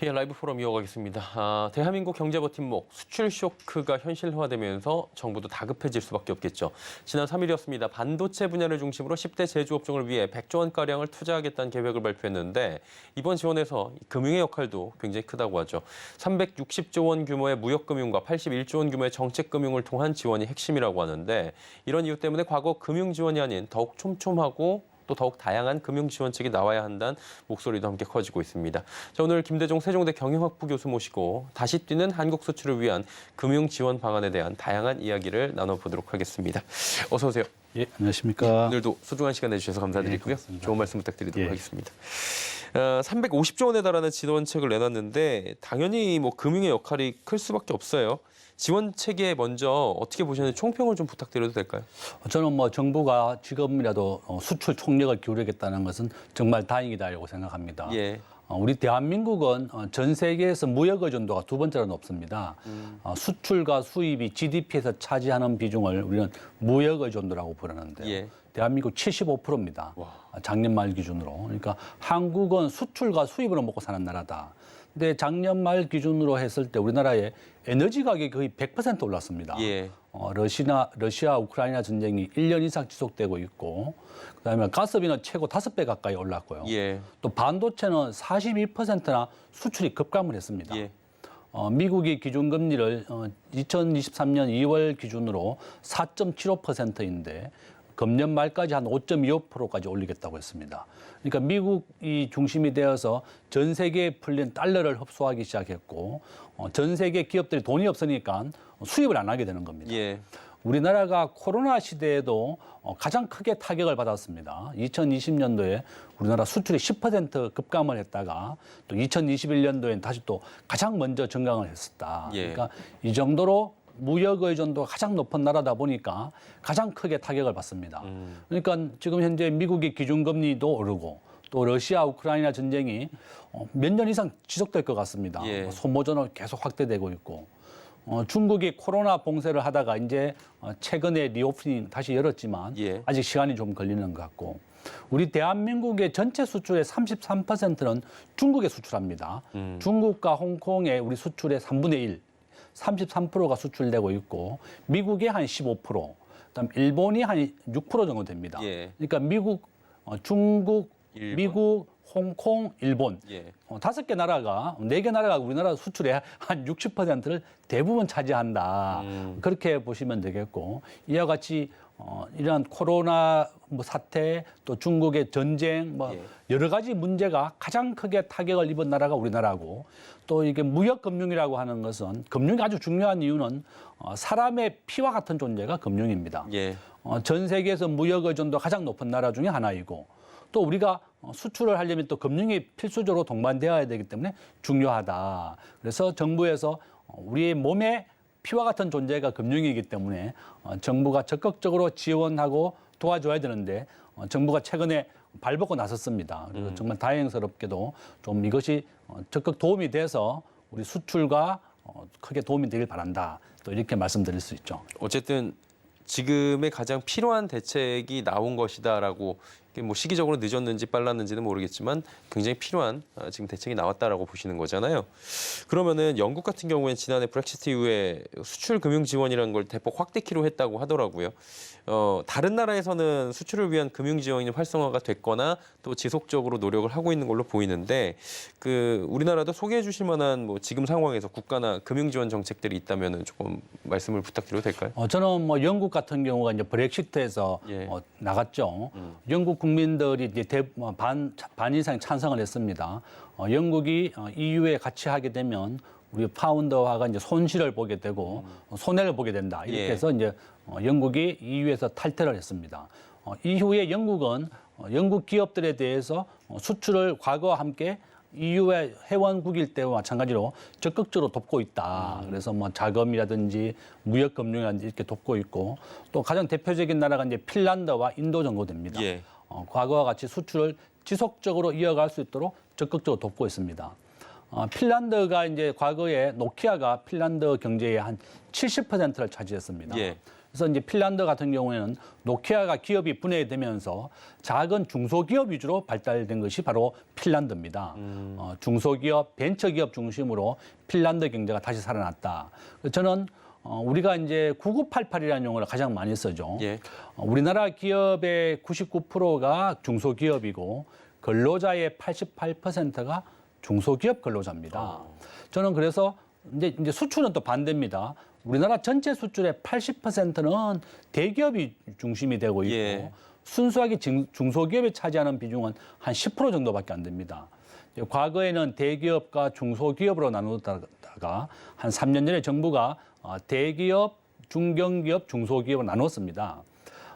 예, 라이브 포럼 이어가겠습니다. 대한민국 경제 버팀목 수출 쇼크가 현실화되면서 정부도 다급해질 수밖에 없겠죠. 지난 3일이었습니다. 반도체 분야를 중심으로 10대 제조업종을 위해 100조 원가량을 투자하겠다는 계획을 발표했는데 이번 지원에서 금융의 역할도 굉장히 크다고 하죠. 360조 원 규모의 무역금융과 81조 원 규모의 정책금융을 통한 지원이 핵심이라고 하는데 이런 이유 때문에 과거 금융 지원이 아닌 더욱 촘촘하고 또 더욱 다양한 금융 지원책이 나와야 한다는 목소리도 함께 커지고 있습니다. 자, 오늘 김대종 세종대 경영학부 교수 모시고 다시 뛰는 한국 수출을 위한 금융 지원 방안에 대한 다양한 이야기를 나눠보도록 하겠습니다. 어서 오세요. 예, 안녕하십니까. 오늘도 소중한 시간 내주셔서 감사드리고요. 네, 좋은 말씀 부탁드리도록 예. 하겠습니다. 350조 원에 달하는 지원책을 내놨는데 당연히 뭐 금융의 역할이 클 수밖에 없어요. 지원 체계 먼저 어떻게 보시는지 총평을 좀 부탁드려도 될까요? 저는 뭐 정부가 지금이라도 수출 총력을 기울이겠다는 것은 정말 다행이다라고 생각합니다. 예. 우리 대한민국은 전 세계에서 무역 의존도가 두 번째로 높습니다. 수출과 수입이 GDP에서 차지하는 비중을 우리는 무역 의존도라고 부르는데요. 예. 대한민국 75%입니다. 작년 말 기준으로. 그러니까 한국은 수출과 수입으로 먹고 사는 나라다. 근데 작년 말 기준으로 했을 때 우리나라의 에너지 가격이 거의 100% 올랐습니다. 예. 러시아 우크라이나 전쟁이 1년 이상 지속되고 있고 그다음에 가스비는 최고 5배 가까이 올랐고요. 예. 또 반도체는 42%나 수출이 급감을 했습니다. 예. 미국이 기준금리를 2023년 2월 기준으로 4.75%인데 금년 말까지 한 5.25%까지 올리겠다고 했습니다. 그러니까 미국이 중심이 되어서 전 세계에 풀린 달러를 흡수하기 시작했고 전 세계 기업들이 돈이 없으니까 수입을 안 하게 되는 겁니다. 예. 우리나라가 코로나 시대에도 가장 크게 타격을 받았습니다. 2020년도에 우리나라 수출이 10% 급감을 했다가 또 2021년도엔 다시 또 가장 먼저 증강을 했었다. 예. 그러니까 이 정도로 무역 의존도가 가장 높은 나라다 보니까 가장 크게 타격을 받습니다. 그러니까 지금 현재 미국의 기준금리도 오르고 또 러시아 우크라이나 전쟁이 몇 년 이상 지속될 것 같습니다. 예. 소모전은 계속 확대되고 있고 중국이 코로나 봉쇄를 하다가 이제 최근에 리오프닝 다시 열었지만 예. 아직 시간이 좀 걸리는 것 같고 우리 대한민국의 전체 수출의 33%는 중국에 수출합니다. 중국과 홍콩의 우리 수출의 3분의 1, 33%가 수출되고 있고 미국의 한 15%, 그다음 일본이 한 6% 정도 됩니다. 예. 그러니까 미국, 중국, 일본. 미국, 홍콩, 일본 예. 5개 나라가 4개 나라가 우리나라 수출의 한 60%를 대부분 차지한다. 그렇게 보시면 되겠고 이와 같이 이러한 코로나 사태 또 중국의 전쟁 예. 여러 가지 문제가 가장 크게 타격을 입은 나라가 우리나라고 또 이게 무역금융이라고 하는 것은 금융이 아주 중요한 이유는 사람의 피와 같은 존재가 금융입니다. 예. 전 세계에서 무역 의존도 가장 높은 나라 중에 하나이고 또 우리가 수출을 하려면 또 금융이 필수적으로 동반되어야 되기 때문에 중요하다. 그래서 정부에서 우리의 몸에 피와 같은 존재가 금융이기 때문에 정부가 적극적으로 지원하고 도와줘야 되는데 정부가 최근에 발벗고 나섰습니다. 그래서 정말 다행스럽게도 좀 이것이 적극 도움이 돼서 우리 수출과 크게 도움이 되길 바란다. 또 이렇게 말씀드릴 수 있죠. 어쨌든 지금의 가장 필요한 대책이 나온 것이다라고 이게 뭐 시기적으로 늦었는지 빨랐는지는 모르겠지만 굉장히 필요한 지금 대책이 나왔다라고 보시는 거잖아요. 그러면은 영국 같은 경우에는 지난해 브렉시트 이후에 수출 금융 지원이라는 걸 대폭 확대키로 했다고 하더라고요. 다른 나라에서는 수출을 위한 금융 지원이 활성화가 됐거나 또 지속적으로 노력을 하고 있는 걸로 보이는데 우리나라도 소개해 주실 만한 뭐 지금 상황에서 국가나 금융 지원 정책들이 있다면은 조금 말씀을 부탁드려도 될까요? 저는 뭐 영국 같은 경우가 이제 브렉시트에서 예. 나갔죠. 영국 국민들이 이제 반 이상 찬성을 했습니다. 영국이 EU에 같이 하게 되면 우리 파운드화가 이제 손실을 보게 되고 손해를 보게 된다. 이렇게 예. 해서 이제 영국이 EU에서 탈퇴를 했습니다. 이후에 영국은 영국 기업들에 대해서 수출을 과거와 함께 EU의 회원국일 때와 마찬가지로 적극적으로 돕고 있다. 그래서 뭐 자금이라든지 무역 금융이라든지 이렇게 돕고 있고 또 가장 대표적인 나라가 이제 핀란드와 인도 정도 됩니다. 예. 과거와 같이 수출을 지속적으로 이어갈 수 있도록 적극적으로 돕고 있습니다. 핀란드가 이제 과거에 노키아가 핀란드 경제의 한 70%를 차지했습니다. 예. 그래서 이제 핀란드 같은 경우에는 노키아가 기업이 분해되면서 작은 중소기업 위주로 발달된 것이 바로 핀란드입니다. 중소기업, 벤처기업 중심으로 핀란드 경제가 다시 살아났다. 저는 우리가 이제 9988이라는 용어를 가장 많이 쓰죠. 예. 우리나라 기업의 99%가 중소기업이고 근로자의 88%가 중소기업 근로자입니다. 저는 그래서 이제 수출은 또 반대입니다. 우리나라 전체 수출의 80%는 대기업이 중심이 되고 있고 예. 순수하게 중소기업이 차지하는 비중은 한 10% 정도밖에 안 됩니다. 과거에는 대기업과 중소기업으로 나누다가 한 3년 전에 정부가 대기업, 중견기업, 중소기업을 나눴습니다.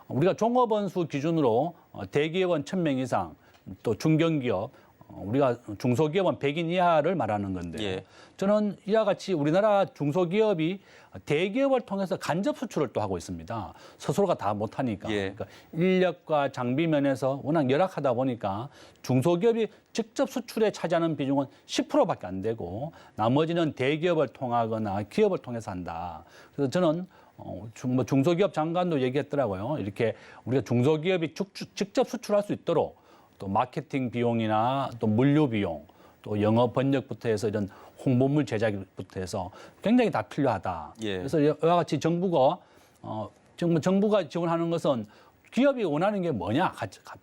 우리가 종업원수 기준으로 대기업은 1,000명 이상, 또 중견기업, 우리가 중소기업은 100인 이하를 말하는 건데요. 예. 저는 이와 같이 우리나라 중소기업이 대기업을 통해서 간접 수출을 또 하고 있습니다. 스스로가 다 못하니까. 예. 그러니까 인력과 장비 면에서 워낙 열악하다 보니까 중소기업이 직접 수출에 차지하는 비중은 10%밖에 안 되고 나머지는 대기업을 통하거나 기업을 통해서 한다. 그래서 저는 중소기업 장관도 얘기했더라고요. 이렇게 우리가 중소기업이 직접 수출할 수 있도록 또 마케팅 비용이나 또 물류 비용, 또 영어 번역부터 해서 이런 홍보물 제작부터 해서 굉장히 다 필요하다. 예. 그래서 이와 같이 정부가 지원하는 것은 기업이 원하는 게 뭐냐?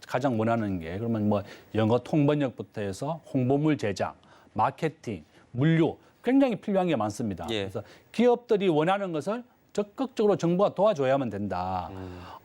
가장 원하는 게 그러면 뭐 영어 통번역부터 해서 홍보물 제작, 마케팅, 물류 굉장히 필요한 게 많습니다. 예. 그래서 기업들이 원하는 것을 적극적으로 정부가 도와줘야만 된다.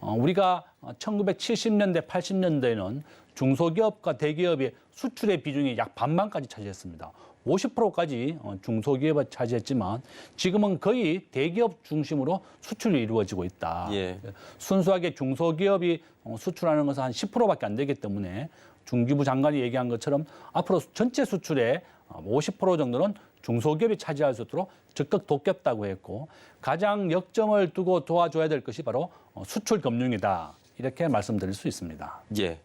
우리가 1970년대, 80년대에는 중소기업과 대기업의 수출의 비중이 약 반만까지 차지했습니다. 50%까지 중소기업을 차지했지만 지금은 거의 대기업 중심으로 수출이 이루어지고 있다. 예. 순수하게 중소기업이 수출하는 것은 한 10%밖에 안 되기 때문에 중기부 장관이 얘기한 것처럼 앞으로 전체 수출의 50% 정도는 중소기업이 차지할 수 있도록 적극 돕겠다고 했고 가장 역점을 두고 도와줘야 될 것이 바로 수출 금융이다. 이렇게 말씀드릴 수 있습니다. 예.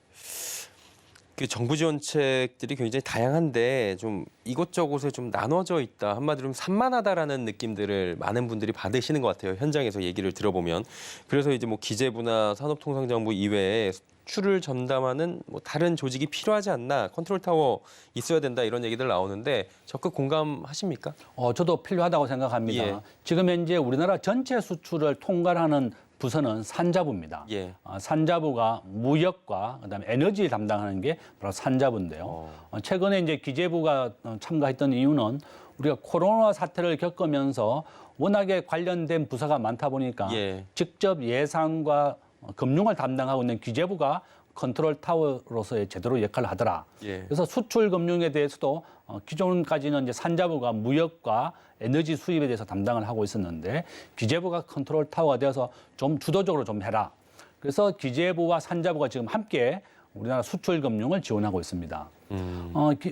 정부 지원책들이 굉장히 다양한데 좀 이곳저곳에 좀 나눠져 있다. 한마디로 좀 산만하다라는 느낌들을 많은 분들이 받으시는 것 같아요. 현장에서 얘기를 들어보면. 그래서 이제 뭐 기재부나 산업통상자원부 이외에 수출을 전담하는 뭐 다른 조직이 필요하지 않나, 컨트롤 타워 있어야 된다 이런 얘기들 나오는데 적극 공감하십니까? 저도 필요하다고 생각합니다. 예. 지금 현재 우리나라 전체 수출을 통괄하는 부서는 산자부입니다. 예. 산자부가 무역과 그다음에 에너지 담당하는 게 바로 산자부인데요. 최근에 이제 기재부가 참가했던 이유는 우리가 코로나 사태를 겪으면서 워낙에 관련된 부서가 많다 보니까 예. 직접 예산과 금융을 담당하고 있는 기재부가 컨트롤 타워로서의 제대로 역할을 하더라. 예. 그래서 수출 금융에 대해서도 기존까지는 이제 산자부가 무역과 에너지 수입에 대해서 담당을 하고 있었는데 기재부가 컨트롤 타워가 되어서 좀 주도적으로 좀 해라. 그래서 기재부와 산자부가 지금 함께 우리나라 수출 금융을 지원하고 있습니다.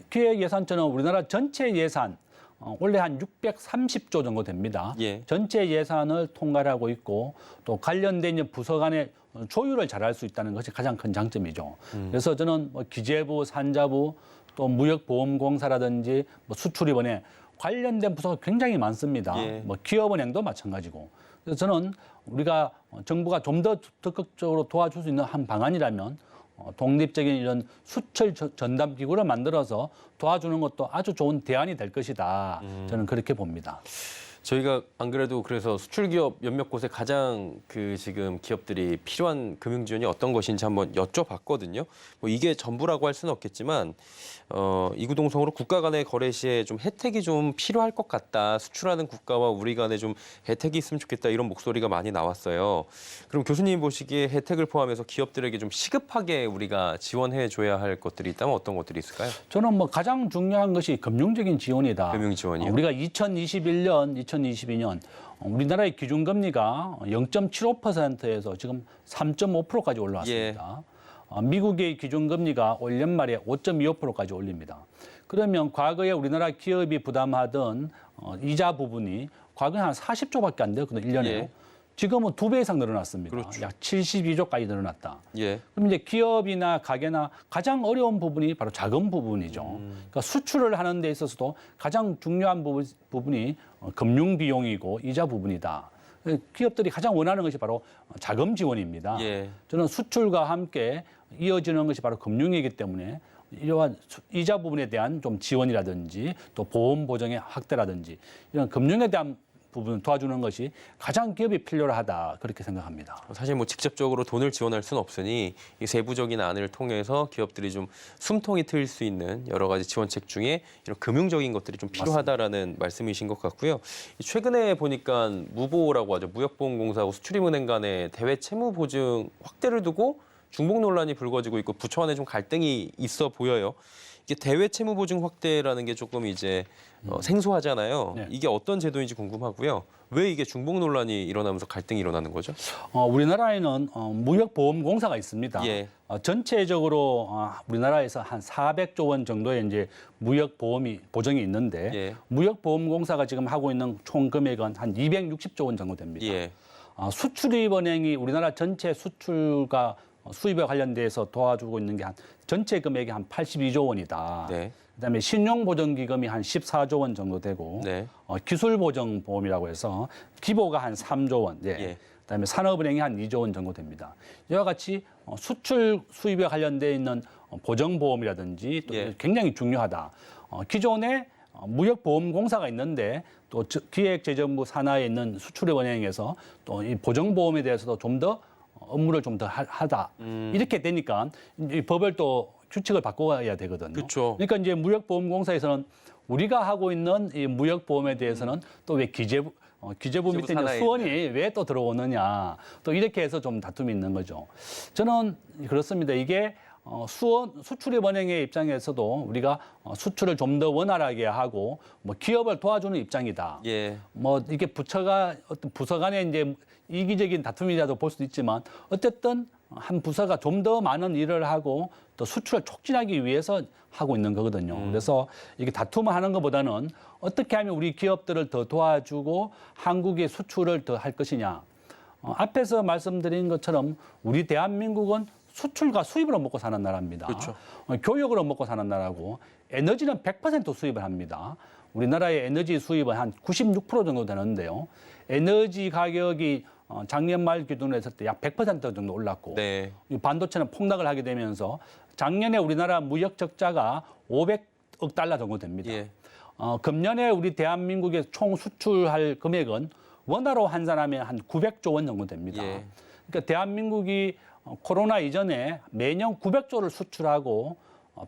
기획예산처는 우리나라 전체 예산 원래 한 630조 정도 됩니다. 예. 전체 예산을 통괄하고 있고 또 관련된 부서 간의 조율을 잘할 수 있다는 것이 가장 큰 장점이죠. 그래서 저는 뭐 기재부, 산자부, 또 무역보험공사라든지 뭐 수출입원회 관련된 부서가 굉장히 많습니다. 예. 뭐 기업은행도 마찬가지고. 그래서 저는 우리가 정부가 좀 더 적극적으로 도와줄 수 있는 한 방안이라면 독립적인 이런 수출 전담 기구를 만들어서 도와주는 것도 아주 좋은 대안이 될 것이다. 저는 그렇게 봅니다. 저희가 안 그래도 그래서 수출 기업 몇몇 곳에 가장 그 지금 기업들이 필요한 금융 지원이 어떤 것인지 한번 여쭤봤거든요. 뭐 이게 전부라고 할 수는 없겠지만 이구동성으로 국가 간의 거래 시에 좀 혜택이 좀 필요할 것 같다. 수출하는 국가와 우리 간에 좀 혜택이 있으면 좋겠다. 이런 목소리가 많이 나왔어요. 그럼 교수님 보시기에 혜택을 포함해서 기업들에게 좀 시급하게 우리가 지원해 줘야 할 것들이 있다면 어떤 것들이 있을까요? 저는 뭐 가장 중요한 것이 금융적인 지원이다. 금융 지원이요? 우리가 2021년, 2022년 우리나라의 기준금리가 0.75%에서 지금 3.5%까지 올라왔습니다. 미국의 기준금리가 올 연말에 5.25%까지 올립니다. 그러면 과거에 우리나라 기업이 부담하던 이자 부분이 과거에 한 40조밖에 안 되었거든요, 1년에. 예. 지금은 2배 이상 늘어났습니다. 그렇죠. 약 72조까지 늘어났다. 예. 그럼 이제 기업이나 가게나 가장 어려운 부분이 바로 자금 부분이죠. 그러니까 수출을 하는 데 있어서도 가장 중요한 부분이 금융 비용이고 이자 부분이다. 기업들이 가장 원하는 것이 바로 자금 지원입니다. 예. 저는 수출과 함께 이어지는 것이 바로 금융이기 때문에 이러한 이자 부분에 대한 좀 지원이라든지 또 보험 보정의 확대라든지 이런 금융에 대한 부분 도와주는 것이 가장 기업이 필요하다 그렇게 생각합니다. 사실 뭐 직접적으로 돈을 지원할 수는 없으니 이 세부적인 안을 통해서 기업들이 좀 숨통이 트일 수 있는 여러 가지 지원책 중에 이런 금융적인 것들이 좀 필요하다라는 말씀이신 것 같고요. 최근에 보니까 무보라고 하죠. 무역보험공사하고 수출입은행 간의 대외 채무 보증 확대를 두고 중복 논란이 불거지고 있고 부처 간에 좀 갈등이 있어 보여요. 이게 대외 채무 보증 확대라는 게 조금 이제 생소하잖아요. 네. 이게 어떤 제도인지 궁금하고요. 왜 이게 중복 논란이 일어나면서 갈등이 일어나는 거죠? 우리나라에는 무역보험공사가 있습니다. 예. 전체적으로 우리나라에서 한 400조 원 정도의 이제 무역보험이 보정이 있는데 예. 무역보험공사가 지금 하고 있는 총 금액은 한 260조 원 정도 됩니다. 예. 수출입은행이 우리나라 전체 수출과 수입에 관련돼서 도와주고 있는 게 한 전체 금액이 한 82조 원이다. 네. 그다음에 신용보전기금이 한 14조 원 정도 되고 네. 기술보정보험이라고 해서 기보가 한 3조 원, 예. 그다음에 산업은행이 한 2조 원 정도 됩니다. 이와 같이 수출 수입에 관련돼 있는 보정보험이라든지 또 예. 굉장히 중요하다. 기존에 무역보험공사가 있는데 또 기획재정부 산하에 있는 수출입은행에서 또 이 보정보험에 대해서도 좀 더 업무를 좀 더 하다. 이렇게 되니까 이 법을 또 규칙을 바꿔야 되거든요. 그렇죠. 그러니까 이제 무역보험공사에서는 우리가 하고 있는 이 무역보험에 대해서는 또 왜 기재부 밑에 이제 산하에 수원이 왜 또 들어오느냐 또 이렇게 해서 좀 다툼이 있는 거죠. 저는 그렇습니다. 이게 수출입은행의 입장에서도 우리가 수출을 좀 더 원활하게 하고 뭐 기업을 도와주는 입장이다. 예. 뭐 이게 부처가 어떤 부서 간에 이제 이기적인 다툼이라도 볼 수도 있지만 어쨌든 한 부서가 좀 더 많은 일을 하고 또 수출을 촉진하기 위해서 하고 있는 거거든요. 그래서 이게 다툼을 하는 것보다는 어떻게 하면 우리 기업들을 더 도와주고 한국의 수출을 더 할 것이냐. 앞에서 말씀드린 것처럼 우리 대한민국은 수출과 수입으로 먹고 사는 나라입니다. 그렇죠. 교육으로 먹고 사는 나라고 에너지는 100% 수입을 합니다. 우리나라의 에너지 수입은 한 96% 정도 되는데요. 에너지 가격이 작년 말 기준으로 했을 때 약 100% 정도 올랐고 네. 이 반도체는 폭락을 하게 되면서 작년에 우리나라 무역 적자가 500억 달러 정도 됩니다. 예. 금년에 우리 대한민국의 총 수출할 금액은 원화로 환산하면 한 900조 원 정도 됩니다. 예. 그러니까 대한민국이 코로나 이전에 매년 900조를 수출하고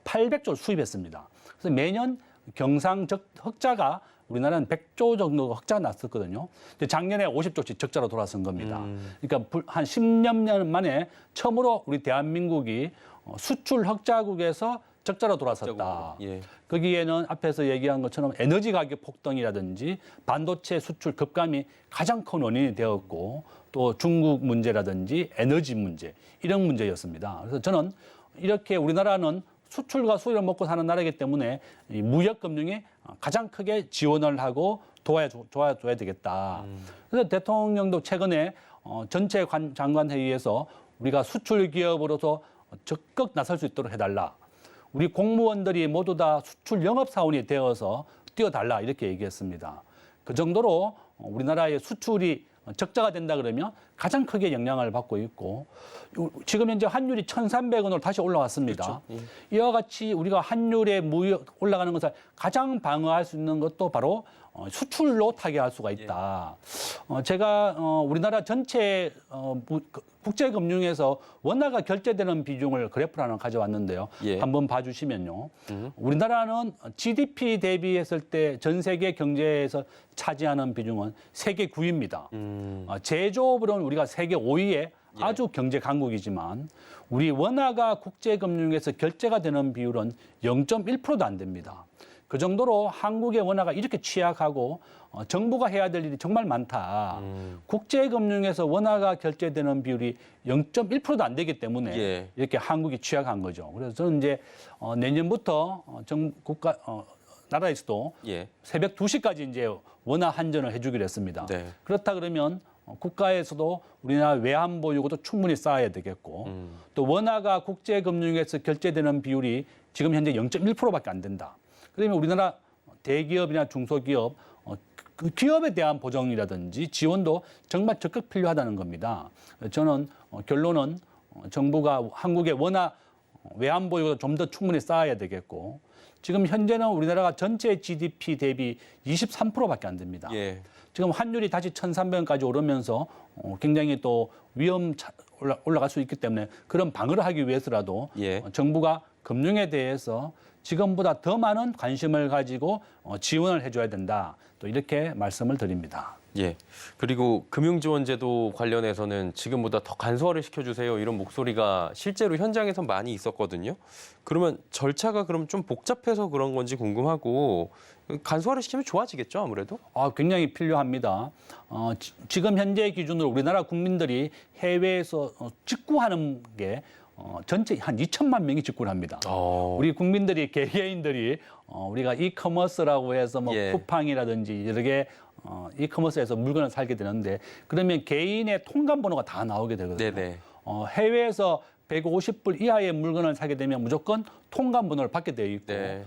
800조를 수입했습니다. 그래서 매년 경상 흑자가 우리나라는 100조 정도 흑자가 났었거든요. 근데 작년에 50조씩 적자로 돌아선 겁니다. 그러니까 한 10년 만에 처음으로 우리 대한민국이 수출 흑자국에서 적자로 돌아섰다. 예. 거기에는 앞에서 얘기한 것처럼 에너지 가격 폭등이라든지 반도체 수출 급감이 가장 큰 원인이 되었고 또 중국 문제라든지 에너지 문제 이런 문제였습니다. 그래서 저는 이렇게 우리나라는 수출과 수입을 먹고 사는 나라이기 때문에 이 무역금융에 가장 크게 지원을 하고 도와줘야 되겠다. 그래서 대통령도 최근에 전체 장관회의에서 우리가 수출 기업으로서 적극 나설 수 있도록 해달라. 우리 공무원들이 모두 다 수출 영업사원이 되어서 뛰어달라 이렇게 얘기했습니다. 그 정도로 우리나라의 수출이 적자가 된다 그러면 가장 크게 영향을 받고 있고 지금 현재 환율이 1,300원으로 다시 올라왔습니다. 그렇죠. 이와 같이 우리가 환율의 무역 올라가는 것을 가장 방어할 수 있는 것도 바로 수출로 타개할 수가 있다. 제가 우리나라 전체 국제금융에서 원화가 결제되는 비중을 그래프를 하나 가져왔는데요. 예. 한번 봐주시면요. 우리나라는 GDP 대비했을 때 전 세계 경제에서 차지하는 비중은 세계 9위입니다. 제조업으로는 우리가 세계 5위에 아주 경제 강국이지만 우리 원화가 국제금융에서 결제가 되는 비율은 0.1%도 안 됩니다. 그 정도로 한국의 원화가 이렇게 취약하고 정부가 해야 될 일이 정말 많다. 국제금융에서 원화가 결제되는 비율이 0.1%도 안 되기 때문에 예. 이렇게 한국이 취약한 거죠. 그래서 저는 이제 내년부터 나라에서도 예. 새벽 2시까지 이제 원화 환전을 해주기로 했습니다. 네. 그렇다 그러면 국가에서도 우리나라 외환 보유고도 충분히 쌓아야 되겠고 또 원화가 국제금융에서 결제되는 비율이 지금 현재 0.1%밖에 안 된다. 그러면 우리나라 대기업이나 중소기업 그 기업에 대한 보정이라든지 지원도 정말 적극 필요하다는 겁니다. 저는 결론은 정부가 한국의 원화 외환 보유고도 좀 더 충분히 쌓아야 되겠고 지금 현재는 우리나라가 전체 GDP 대비 23%밖에 안 됩니다. 예. 지금 환율이 다시 1,300원까지 오르면서 굉장히 또 올라갈 수 있기 때문에 그런 방어를 하기 위해서라도 예. 정부가 금융에 대해서 지금보다 더 많은 관심을 가지고 지원을 해줘야 된다. 또 이렇게 말씀을 드립니다. 예. 그리고 금융지원제도 관련해서는 지금보다 더 간소화를 시켜주세요. 이런 목소리가 실제로 현장에서 많이 있었거든요. 그러면 절차가 그럼 좀 복잡해서 그런 건지 궁금하고 간소화를 시키면 좋아지겠죠, 아무래도? 굉장히 필요합니다. 지금 현재 기준으로 우리나라 국민들이 해외에서 직구하는 게 전체 한 2천만 명이 직구를 합니다. 우리 국민들이 개개인들이 우리가 이커머스라고 해서 뭐 예. 쿠팡이라든지 여러 개 이커머스에서 물건을 살게 되는데 그러면 개인의 통관 번호가 다 나오게 되거든요. 네네. 해외에서 150불 이하의 물건을 사게 되면 무조건 통관 번호를 받게 되어 있고 네.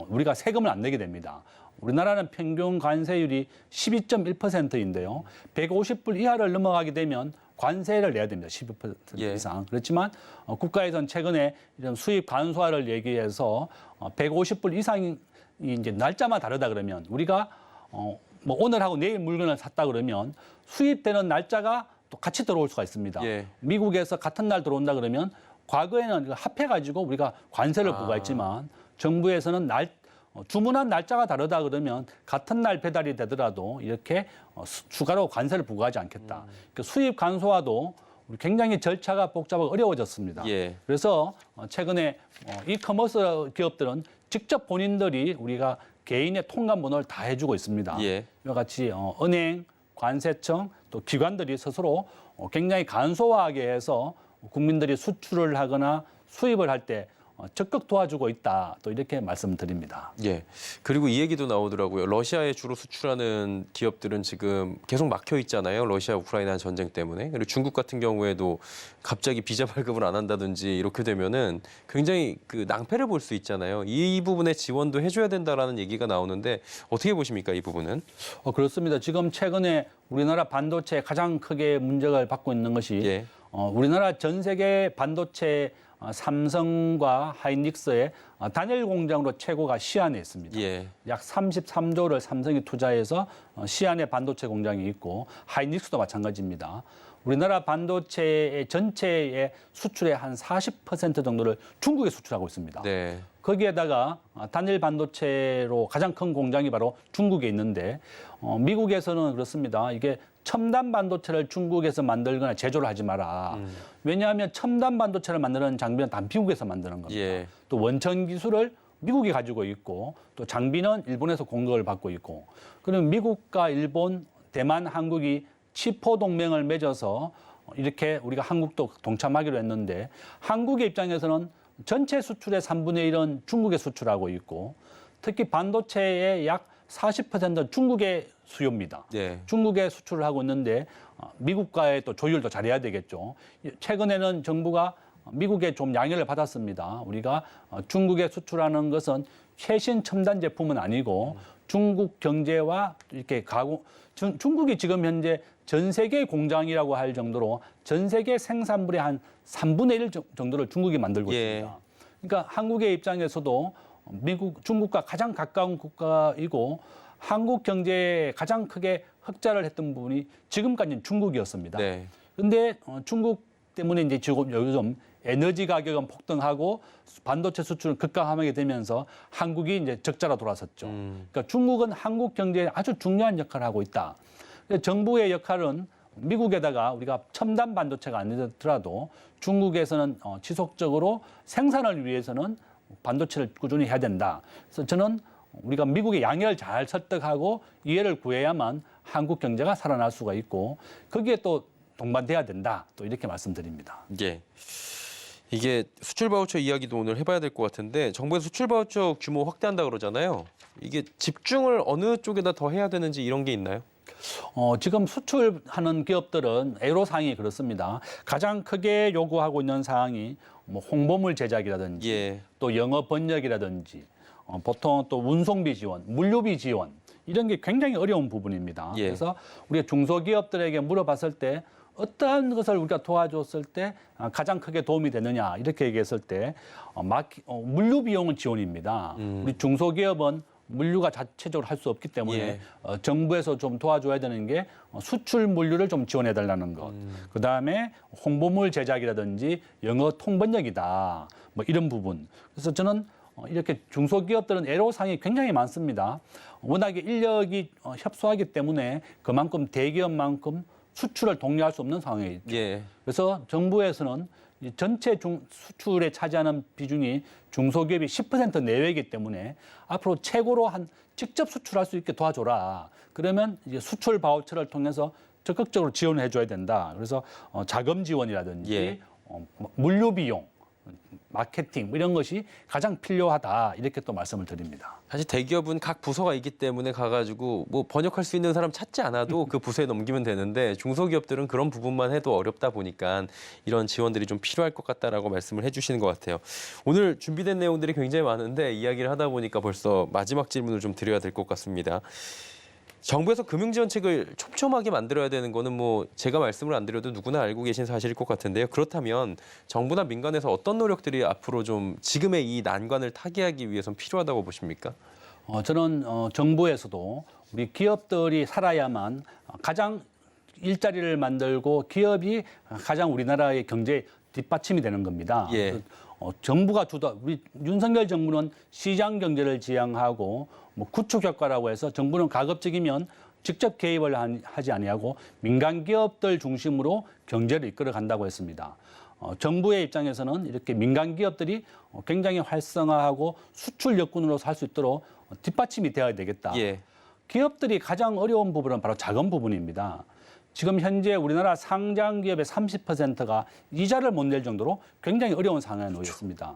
우리가 세금을 안 내게 됩니다. 우리나라는 평균 관세율이 12.1%인데요. 150불 이하를 넘어가게 되면 관세를 내야 됩니다. 12% 예. 이상. 그렇지만 국가에서는 최근에 이런 수입 간소화를 얘기해서 150불 이상이 이제 날짜만 다르다 그러면 우리가 뭐 오늘하고 내일 물건을 샀다 그러면 수입되는 날짜가 또 같이 들어올 수가 있습니다. 예. 미국에서 같은 날 들어온다 그러면 과거에는 합해가지고 우리가 관세를 부과했지만 정부에서는 주문한 날짜가 다르다 그러면 같은 날 배달이 되더라도 이렇게 추가로 관세를 부과하지 않겠다. 그러니까 수입 간소화도 굉장히 절차가 복잡하고 어려워졌습니다. 예. 그래서 최근에 이커머스 기업들은 직접 본인들이 우리가 개인의 통관 번호를 다 해주고 있습니다. 예. 이와 같이 은행, 관세청, 또 기관들이 스스로 굉장히 간소화하게 해서 국민들이 수출을 하거나 수입을 할 때 적극 도와주고 있다. 또 이렇게 말씀드립니다. 예. 그리고 이 얘기도 나오더라고요. 러시아에 주로 수출하는 기업들은 지금 계속 막혀 있잖아요. 러시아 우크라이나 전쟁 때문에. 그리고 중국 같은 경우에도 갑자기 비자 발급을 안 한다든지 이렇게 되면은 굉장히 그 낭패를 볼 수 있잖아요. 이 부분에 지원도 해줘야 된다라는 얘기가 나오는데 어떻게 보십니까, 이 부분은? 그렇습니다. 지금 최근에 우리나라 반도체 가장 크게 문제를 받고 있는 것이 예. 우리나라 전 세계 반도체 삼성과 하이닉스의 단일 공장으로 최고가 시안에 있습니다. 예. 약 33조를 삼성이 투자해서 시안에 반도체 공장이 있고 하이닉스도 마찬가지입니다. 우리나라 반도체의 전체의 수출의 한 40% 정도를 중국에 수출하고 있습니다. 네. 거기에다가 단일 반도체로 가장 큰 공장이 바로 중국에 있는데 미국에서는 그렇습니다. 이게 첨단 반도체를 중국에서 만들거나 제조를 하지 마라. 왜냐하면 첨단 반도체를 만드는 장비는 다 미국에서 만드는 겁니다. 예. 또 원천 기술을 미국이 가지고 있고 또 장비는 일본에서 공급을 받고 있고 그럼 미국과 일본, 대만, 한국이 치포 동맹을 맺어서 이렇게 우리가 한국도 동참하기로 했는데 한국의 입장에서는 전체 수출의 3분의 1은 중국에 수출하고 있고 특히 반도체의 약 40%는 중국의 수요입니다. 예. 중국에 수출을 하고 있는데 미국과의 또 조율도 잘해야 되겠죠. 최근에는 정부가 미국에 좀 양해를 받았습니다. 우리가 중국에 수출하는 것은 최신 첨단 제품은 아니고 중국 경제와 이렇게 중국이 지금 현재 전 세계 공장이라고 할 정도로 전 세계 생산물의 한 3분의 1 정도를 중국이 만들고 있습니다. 그러니까 한국의 입장에서도 중국과 가장 가까운 국가이고 한국 경제에 가장 크게 흑자를 했던 부분이 지금까지는 중국이었습니다. 그런데 중국 때문에 이제 지금 요즘 에너지 가격은 폭등하고 반도체 수출은 급감하게 되면서 한국이 이제 적자로 돌아섰죠. 그러니까 중국은 한국 경제에 아주 중요한 역할을 하고 있다. 정부의 역할은 미국에다가 우리가 첨단 반도체가 아니더라도 중국에서는 지속적으로 생산을 위해서는 반도체를 꾸준히 해야 된다. 그래서 저는 우리가 미국의 양해를 잘 설득하고 이해를 구해야만 한국 경제가 살아날 수가 있고 거기에 또 동반돼야 된다. 또 이렇게 말씀드립니다. 예. 이게 수출 바우처 이야기도 오늘 해봐야 될 것 같은데 정부에서 수출 바우처 규모 확대한다 그러잖아요. 이게 집중을 어느 쪽에다 더 해야 되는지 이런 게 있나요? 지금 수출하는 기업들은 애로사항이 그렇습니다. 가장 크게 요구하고 있는 사항이 뭐 홍보물 제작이라든지 또 영어 번역이라든지 보통 또 운송비 지원, 물류비 지원 이런 게 굉장히 어려운 부분입니다. 그래서 우리가 중소기업들에게 물어봤을 때 어떠한 것을 우리가 도와줬을 때 가장 크게 도움이 되느냐 이렇게 얘기했을 때 물류 비용은 지원입니다. 우리 중소기업은 물류가 자체적으로 할 수 없기 때문에 정부에서 좀 도와줘야 되는 게 수출 물류를 좀 지원해 달라는 것. 그다음에 홍보물 제작이라든지 영어 통번역이다. 뭐 이런 부분. 그래서 저는 이렇게 중소기업들은 애로사항이 굉장히 많습니다. 워낙에 인력이 협소하기 때문에 그만큼 대기업만큼 수출을 독려할 수 없는 상황에 있죠. 그래서 정부에서는 전체 수출에 차지하는 비중이 중소기업이 10% 내외이기 때문에 앞으로 최고로 직접 수출할 수 있게 도와줘라. 그러면 이제 수출 바우처를 통해서 적극적으로 지원을 해줘야 된다. 그래서 자금 지원이라든지 물류 비용, 마케팅 이런 것이 가장 필요하다. 이렇게 또 말씀을 드립니다. 사실 대기업은 각 부서가 있기 때문에 가가지고 뭐 번역할 수 있는 사람 찾지 않아도 그 부서에 넘기면 되는데 중소기업들은 그런 부분만 해도 어렵다 보니까 이런 지원들이 좀 필요할 것 같다라고 말씀을 해주시는 것 같아요. 오늘 준비된 내용들이 굉장히 많은데 이야기를 하다 보니까 벌써 마지막 질문을 좀 드려야 될 것 같습니다. 정부에서 금융지원책을 촘촘하게 만들어야 되는 거는 뭐 제가 말씀을 안 드려도 누구나 알고 계신 사실일 것 같은데요. 그렇다면 정부나 민간에서 어떤 노력들이 앞으로 좀 지금의 이 난관을 타개하기 위해선 필요하다고 보십니까? 저는 정부에서도 우리 기업들이 살아야만 가장 일자리를 만들고 기업이 가장 우리나라의 경제에 뒷받침이 되는 겁니다. 정부가 우리 윤석열 정부는 시장 경제를 지향하고 뭐 구축 효과라고 해서 정부는 가급적이면 직접 개입을 하지 아니하고 민간 기업들 중심으로 경제를 이끌어 간다고 했습니다. 정부의 입장에서는 이렇게 민간 기업들이 굉장히 활성화하고 수출 역군으로서 할 수 있도록 뒷받침이 되어야 되겠다. 기업들이 가장 어려운 부분은 바로 자금 부분입니다. 지금 현재 우리나라 상장 기업의 30%가 이자를 못 낼 정도로 굉장히 어려운 상황에 놓여 있습니다.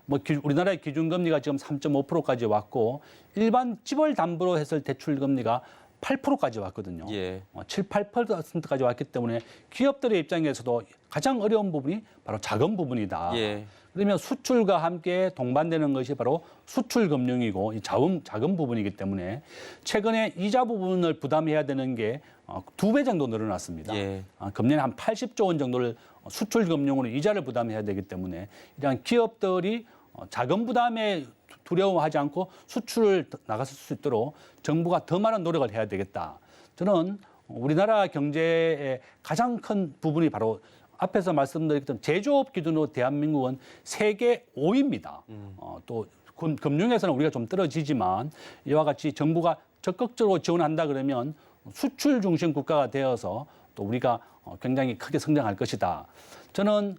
뭐 우리나라의 기준금리가 지금 3.5%까지 왔고 일반 집을 담보로 했을 대출 금리가 8%까지 왔거든요. 7, 8%까지 왔기 때문에 기업들의 입장에서도 가장 어려운 부분이 바로 자금 부분이다. 그러면 수출과 함께 동반되는 것이 바로 수출 금융이고 이 자금 부분이기 때문에 최근에 이자 부분을 부담해야 되는 게 2배 정도 늘어났습니다. 금년에 한 80조 원 정도를 수출 금융으로 이자를 부담해야 되기 때문에 이러한 기업들이 자금 부담에 두려워하지 않고 수출을 나갔을 수 있도록 정부가 더 많은 노력을 해야 되겠다. 저는 우리나라 경제의 가장 큰 부분이 바로 앞에서 말씀드렸던 제조업 기준으로 대한민국은 세계 5위입니다. 또 금융에서는 우리가 좀 떨어지지만 이와 같이 정부가 적극적으로 지원한다 그러면 수출 중심 국가가 되어서 또 우리가 굉장히 크게 성장할 것이다. 저는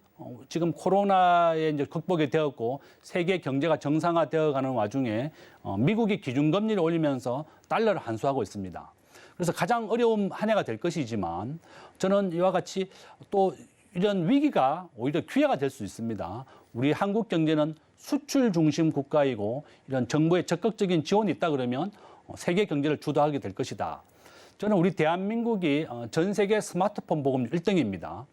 지금 코로나에 이제 극복이 되었고 세계 경제가 정상화되어 가는 와중에 미국이 기준금리를 올리면서 달러를 환수하고 있습니다. 그래서 가장 어려운 한 해가 될 것이지만 저는 이와 같이 또 이런 위기가 오히려 기회가 될 수 있습니다. 우리 한국 경제는 수출 중심 국가이고 이런 정부의 적극적인 지원이 있다 그러면 세계 경제를 주도하게 될 것이다. 저는 우리 대한민국이 전 세계 스마트폰 보급률 1등입니다.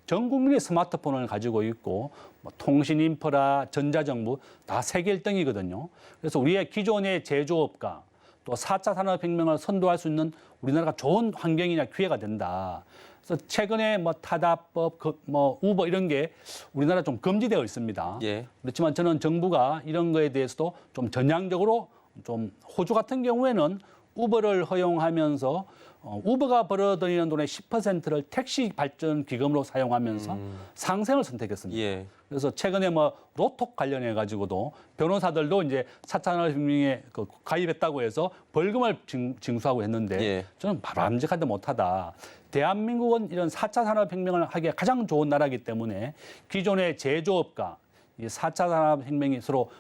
전 국민이 스마트폰을 가지고 있고 통신 인프라, 전자정부 다 세계 1등이거든요. 그래서 우리의 기존의 제조업과 또 4차 산업혁명을 선도할 수 있는 우리나라가 좋은 환경이냐 기회가 된다. 그래서 최근에 뭐 타다법, 뭐 우버 이런 게 우리나라 좀 금지되어 있습니다. 예. 그렇지만 저는 정부가 이런 거에 대해서도 좀 전향적으로 좀 호주 같은 경우에는 우버를 허용하면서 우버가 벌어들이는 돈의 10%를 택시 발전 기금으로 사용하면서 상생을 선택했습니다. 예. 그래서 최근에 뭐 로톡 관련해 가지고도 변호사들도 이제 4차 산업혁명에 가입했다고 해서 벌금을 징수하고 했는데 예. 저는 바람직하지 못하다. 대한민국은 이런 4차 산업혁명을 하기에 가장 좋은 나라이기 때문에 기존의 제조업과 이 4차 산업혁명이 서로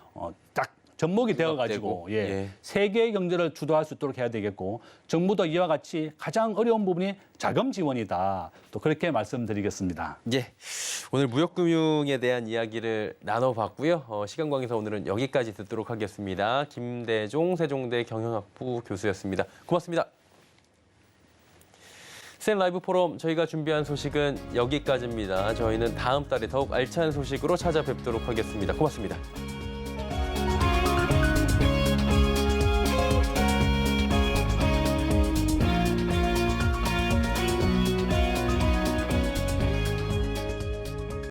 딱 접목이 되어가지고 예. 세계 경제를 주도할 수 있도록 해야 되겠고 정부도 이와 같이 가장 어려운 부분이 자금 지원이다. 또 그렇게 말씀드리겠습니다. 예. 오늘 무역금융에 대한 이야기를 나눠봤고요. 시간 관계상 오늘은 여기까지 듣도록 하겠습니다. 김대종 세종대 경영학부 교수였습니다. 고맙습니다. 센 라이브 포럼 저희가 준비한 소식은 여기까지입니다. 저희는 다음 달에 더욱 알찬 소식으로 찾아뵙도록 하겠습니다. 고맙습니다.